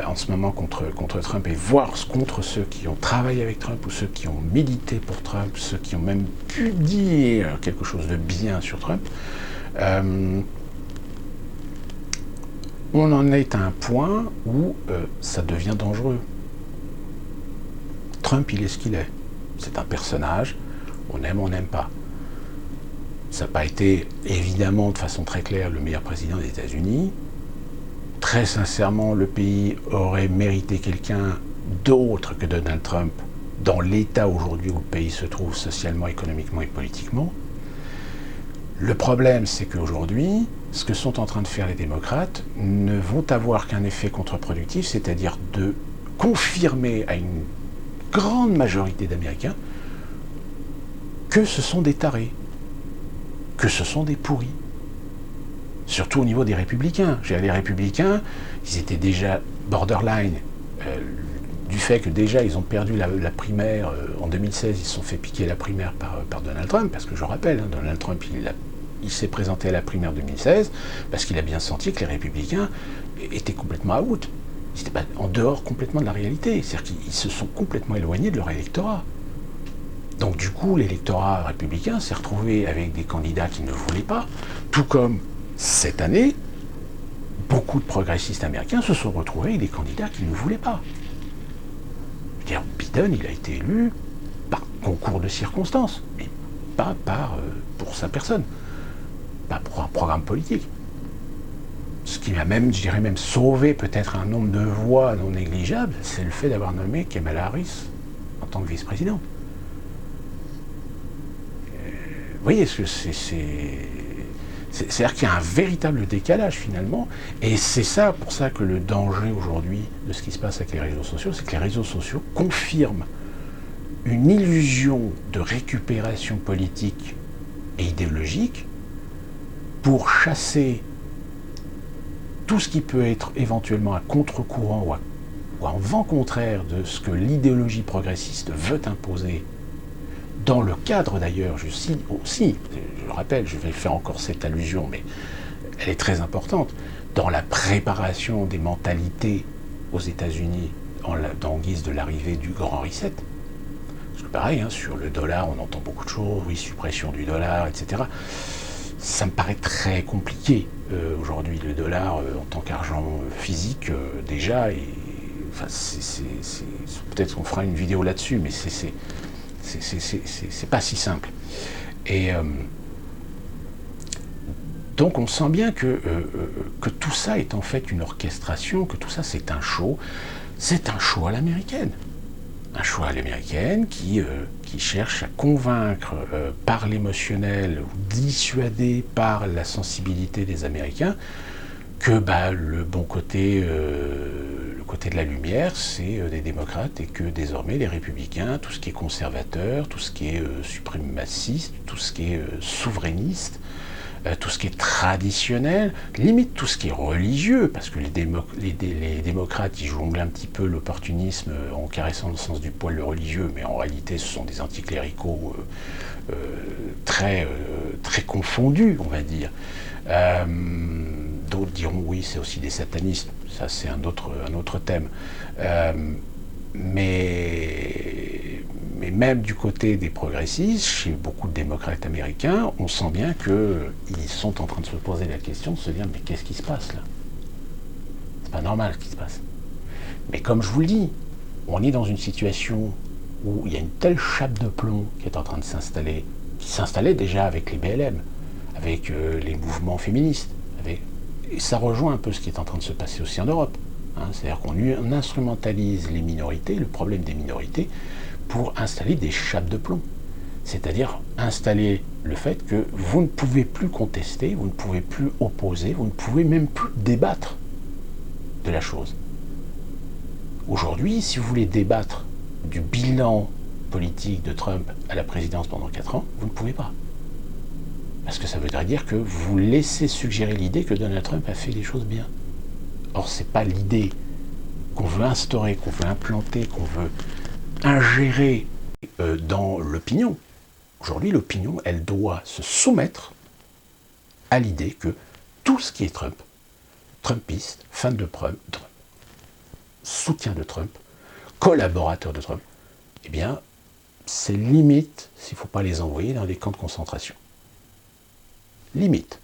en ce moment contre Trump, et voire contre ceux qui ont travaillé avec Trump, ou ceux qui ont milité pour Trump, ceux qui ont même publié quelque chose de bien sur Trump. On en est à un point où ça devient dangereux. Trump, il est ce qu'il est. C'est un personnage, on aime, on n'aime pas. Ça n'a pas été, évidemment, de façon très claire, le meilleur président des États-Unis. Très sincèrement, le pays aurait mérité quelqu'un d'autre que Donald Trump dans l'état aujourd'hui où le pays se trouve socialement, économiquement et politiquement. Le problème, c'est qu'aujourd'hui, ce que sont en train de faire les démocrates ne vont avoir qu'un effet contre-productif, c'est-à-dire de confirmer à une grande majorité d'Américains que ce sont des tarés, que ce sont des pourris. Surtout au niveau des républicains. Les républicains, ils étaient déjà borderline, du fait que déjà ils ont perdu la primaire en 2016, ils se sont fait piquer la primaire par Donald Trump, parce que je rappelle, Donald Trump, il s'est présenté à la primaire 2016 parce qu'il a bien senti que les républicains étaient complètement out. Ils étaient en dehors complètement de la réalité. C'est-à-dire qu'ils se sont complètement éloignés de leur électorat. Donc du coup, l'électorat républicain s'est retrouvé avec des candidats qui ne voulaient pas, tout comme cette année, beaucoup de progressistes américains se sont retrouvés avec des candidats qui ne voulaient pas. Je veux dire, Biden, il a été élu par concours de circonstances, mais pas pour sa personne, pas pour un programme politique. Ce qui m'a même, je dirais même, sauvé peut-être un nombre de voix non négligeable, c'est le fait d'avoir nommé Kamala Harris en tant que vice-présidente. Vous voyez, c'est-à-dire qu'il y a un véritable décalage finalement, et c'est ça, pour ça que le danger aujourd'hui de ce qui se passe avec les réseaux sociaux, c'est que les réseaux sociaux confirment une illusion de récupération politique et idéologique pour chasser tout ce qui peut être éventuellement à contre-courant ou en vent contraire de ce que l'idéologie progressiste veut imposer, dans le cadre d'ailleurs, aussi, je le rappelle, je vais faire encore cette allusion, mais elle est très importante, dans la préparation des mentalités aux États-Unis en guise de l'arrivée du grand reset. Parce que pareil, sur le dollar, on entend beaucoup de choses, oui, suppression du dollar, etc. Ça me paraît très compliqué aujourd'hui, le dollar en tant qu'argent physique déjà, et enfin, peut-être qu'on fera une vidéo là-dessus, mais c'est pas si simple. Et donc on sent bien que tout ça est en fait une orchestration, que tout ça c'est un show à l'américaine. Un show à l'américaine qui cherche à convaincre par l'émotionnel ou dissuader par la sensibilité des Américains que le bon côté, le côté de la lumière, c'est des démocrates, et que désormais les républicains, tout ce qui est conservateur, tout ce qui est suprémaciste, tout ce qui est souverainiste, tout ce qui est traditionnel, limite tout ce qui est religieux, parce que les démocrates, ils jonglent un petit peu l'opportunisme en caressant le sens du poil le religieux, mais en réalité ce sont des anticléricaux très confondus, on va dire. D'autres diront oui, c'est aussi des satanistes, ça c'est un autre thème. Mais même du côté des progressistes, chez beaucoup de démocrates américains, on sent bien qu'ils sont en train de se poser la question, de se dire mais qu'est-ce qui se passe là? C'est pas normal ce qui se passe. Mais comme je vous le dis, on est dans une situation où il y a une telle chape de plomb qui est en train de s'installer, qui s'installait déjà avec les BLM, avec les mouvements féministes, et ça rejoint un peu ce qui est en train de se passer aussi en Europe. C'est-à-dire qu'on instrumentalise les minorités, le problème des minorités, pour installer des chapes de plomb. C'est-à-dire installer le fait que vous ne pouvez plus contester, vous ne pouvez plus opposer, vous ne pouvez même plus débattre de la chose. Aujourd'hui, si vous voulez débattre du bilan politique de Trump à la présidence pendant 4 ans, vous ne pouvez pas. Parce que ça voudrait dire que vous laissez suggérer l'idée que Donald Trump a fait les choses bien. Or, ce n'est pas l'idée qu'on veut instaurer, qu'on veut implanter, qu'on veut ingérer dans l'opinion. Aujourd'hui, l'opinion, elle doit se soumettre à l'idée que tout ce qui est Trump, Trumpiste, fan de Trump, soutien de Trump, collaborateur de Trump, eh bien, c'est limite s'il ne faut pas les envoyer dans des camps de concentration. Limite.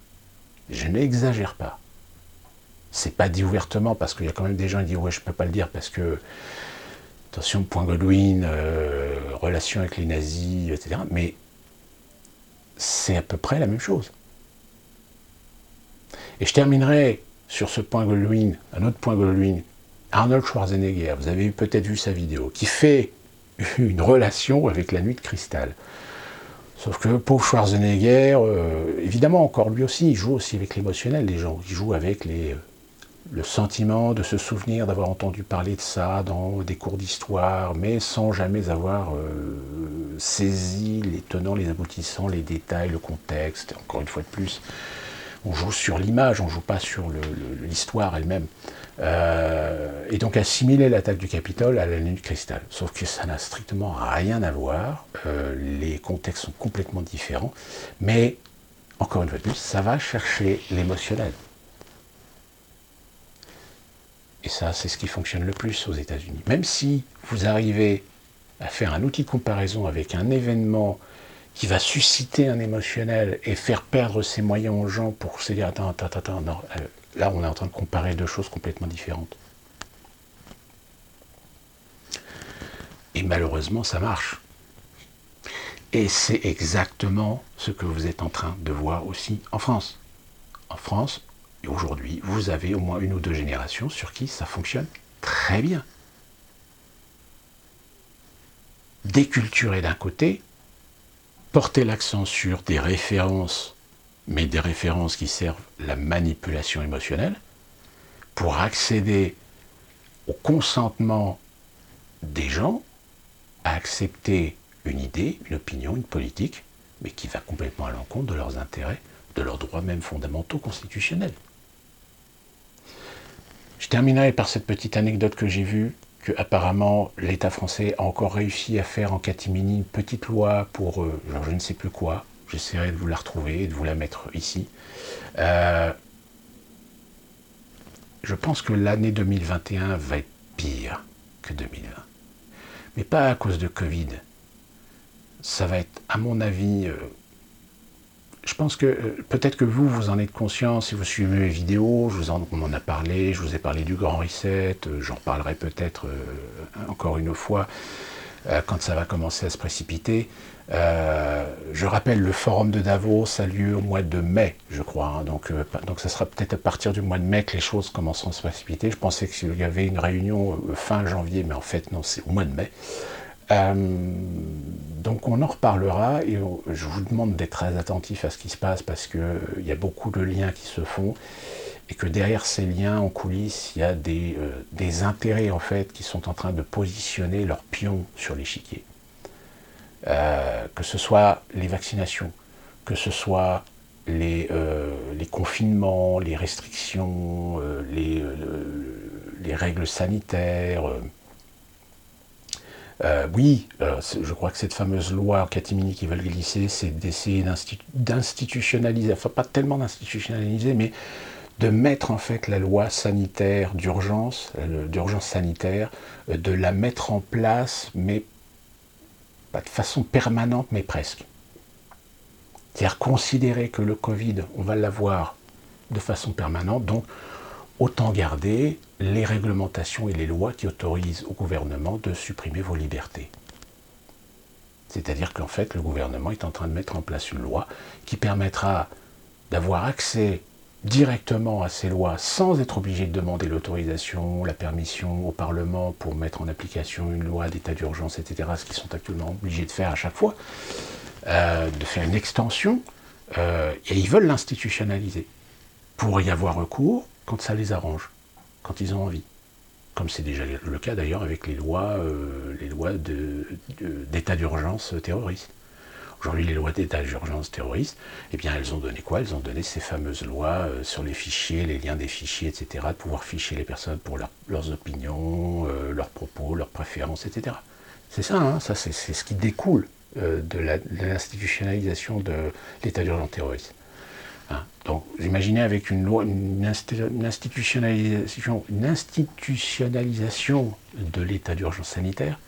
Je n'exagère pas. C'est pas dit ouvertement, parce qu'il y a quand même des gens qui disent « ouais, je peux pas le dire parce que, attention, point Godwin, relation avec les nazis, etc. » Mais c'est à peu près la même chose. Et je terminerai sur ce point Godwin, un autre point Godwin, Arnold Schwarzenegger, vous avez peut-être vu sa vidéo, qui fait une relation avec la nuit de cristal. Sauf que pauvre Schwarzenegger, évidemment, encore lui aussi, il joue aussi avec l'émotionnel des gens, il joue avec le sentiment de se souvenir d'avoir entendu parler de ça dans des cours d'histoire, mais sans jamais avoir saisi les tenants, les aboutissants, les détails, le contexte. Encore une fois de plus, on joue sur l'image, on ne joue pas sur l'histoire elle-même. Et donc assimiler l'attaque du Capitole à la nuit de cristal. Sauf que ça n'a strictement rien à voir, les contextes sont complètement différents, mais encore une fois de plus, ça va chercher l'émotionnel. Et ça, c'est ce qui fonctionne le plus aux États-Unis. Même si vous arrivez à faire un outil de comparaison avec un événement qui va susciter un émotionnel et faire perdre ses moyens aux gens pour se dire « attends, non, là on est en train de comparer deux choses complètement différentes ». Et malheureusement, ça marche. Et c'est exactement ce que vous êtes en train de voir aussi en France. En France, aujourd'hui, vous avez au moins une ou deux générations sur qui ça fonctionne très bien. Déculturer d'un côté, porter l'accent sur des références, mais des références qui servent la manipulation émotionnelle, pour accéder au consentement des gens à accepter une idée, une opinion, une politique, mais qui va complètement à l'encontre de leurs intérêts, de leurs droits même fondamentaux constitutionnels. Je terminerai par cette petite anecdote que j'ai vue, que apparemment l'État français a encore réussi à faire en catimini une petite loi pour, genre je ne sais plus quoi, j'essaierai de vous la retrouver et de vous la mettre ici. Je pense que l'année 2021 va être pire que 2020. Mais pas à cause de Covid. Ça va être, à mon avis, je pense que peut-être que vous en êtes conscient si vous suivez mes vidéos, on en a parlé, je vous ai parlé du Grand Reset, j'en reparlerai peut-être encore une fois quand ça va commencer à se précipiter. Je rappelle, le forum de Davos a lieu au mois de mai, je crois, donc ça sera peut-être à partir du mois de mai que les choses commenceront à se précipiter. Je pensais qu'il y avait une réunion fin janvier, mais en fait non, c'est au mois de mai. Donc on en reparlera et je vous demande d'être très attentif à ce qui se passe parce qu'il y a beaucoup de liens qui se font et que derrière ces liens en coulisses, il y a des intérêts en fait qui sont en train de positionner leurs pions sur l'échiquier. Que ce soit les vaccinations, que ce soit les confinements, les restrictions, les règles sanitaires. Je crois que cette fameuse loi en catimini qu'ils veulent glisser, c'est d'essayer d'institutionnaliser, enfin pas tellement d'institutionnaliser, mais de mettre en fait la loi sanitaire d'urgence sanitaire, de la mettre en place, mais pas de façon permanente, mais presque. C'est-à-dire considérer que le Covid, on va l'avoir de façon permanente, donc autant garder les réglementations et les lois qui autorisent au gouvernement de supprimer vos libertés. C'est-à-dire qu'en fait, le gouvernement est en train de mettre en place une loi qui permettra d'avoir accès directement à ces lois sans être obligé de demander l'autorisation, la permission au Parlement pour mettre en application une loi d'état d'urgence, etc., ce qu'ils sont actuellement obligés de faire à chaque fois, de faire une extension, et ils veulent l'institutionnaliser pour y avoir recours quand ça les arrange, quand ils ont envie. comme c'est déjà le cas d'ailleurs avec les lois d'état d'urgence terroriste. Aujourd'hui, les lois d'état d'urgence terroriste, eh bien, elles ont donné quoi? Elles ont donné ces fameuses lois sur les fichiers, les liens des fichiers, etc., de pouvoir ficher les personnes pour leurs opinions, leurs propos, leurs préférences, etc. C'est ça, hein, ça c'est ce qui découle de l'institutionnalisation de l'état d'urgence terroriste. Hein. Donc, imaginez avec une loi, une institutionnalisation de l'état d'urgence sanitaire.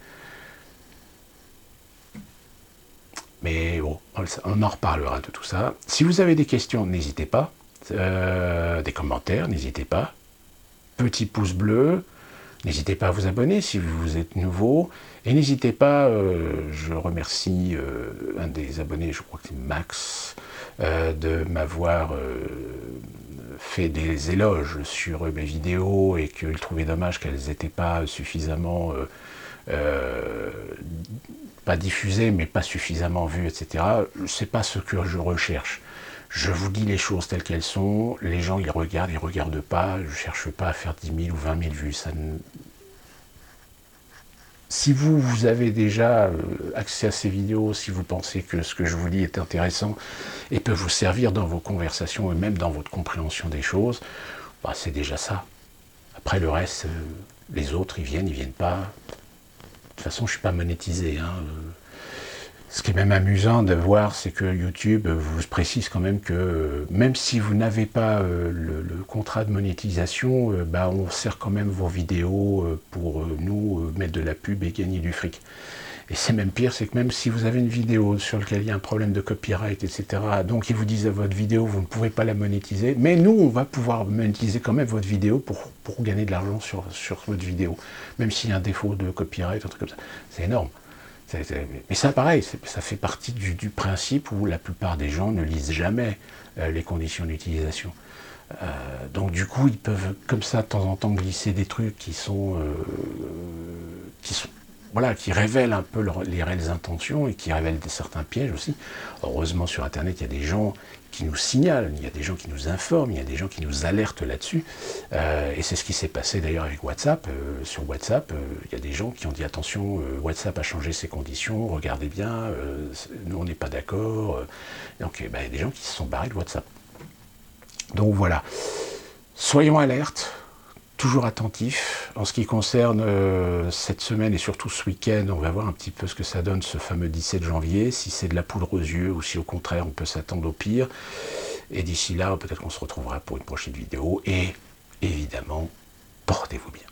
Mais bon, on en reparlera de tout ça. Si vous avez des questions, n'hésitez pas. Des commentaires, n'hésitez pas. Petit pouce bleu. N'hésitez pas à vous abonner si vous êtes nouveau. Et n'hésitez pas, je remercie un des abonnés, je crois que c'est Max, de m'avoir fait des éloges sur mes vidéos et qu'il trouvait dommage qu'elles n'étaient pas suffisamment... pas diffusé, mais pas suffisamment vu, etc. C'est pas ce que je recherche. Je vous dis les choses telles qu'elles sont, les gens ils regardent pas, je cherche pas à faire 10 000 ou 20 000 vues. Si vous avez déjà accès à ces vidéos, si vous pensez que ce que je vous dis est intéressant et peut vous servir dans vos conversations et même dans votre compréhension des choses, bah, c'est déjà ça. Après le reste, les autres, ils viennent pas. De toute façon, je ne suis pas monétisé. Hein. Ce qui est même amusant de voir, c'est que YouTube vous précise quand même que même si vous n'avez pas le contrat de monétisation, bah, on sert quand même vos vidéos pour nous mettre de la pub et gagner du fric. Et c'est même pire, c'est que même si vous avez une vidéo sur laquelle il y a un problème de copyright, etc., donc ils vous disent à votre vidéo, vous ne pouvez pas la monétiser, mais nous, on va pouvoir monétiser quand même votre vidéo pour gagner de l'argent sur votre vidéo, même s'il y a un défaut de copyright, un truc comme ça. C'est énorme. Mais ça, pareil, ça fait partie du principe où la plupart des gens ne lisent jamais les conditions d'utilisation. Donc du coup, ils peuvent comme ça de temps en temps glisser des trucs qui révèlent un peu les réelles intentions et qui révèlent certains pièges aussi. Heureusement, sur Internet, il y a des gens qui nous signalent, il y a des gens qui nous informent, il y a des gens qui nous alertent là-dessus. Et c'est ce qui s'est passé d'ailleurs avec WhatsApp. Sur WhatsApp, il y a des gens qui ont dit attention, WhatsApp a changé ses conditions, regardez bien, nous on n'est pas d'accord. Donc il y a des gens qui se sont barrés de WhatsApp. Donc voilà, soyons alertes. Toujours attentif. En ce qui concerne cette semaine et surtout ce week-end, on va voir un petit peu ce que ça donne ce fameux 17 janvier, si c'est de la poudre aux yeux ou si au contraire on peut s'attendre au pire. Et d'ici là, peut-être qu'on se retrouvera pour une prochaine vidéo. Et évidemment, portez-vous bien.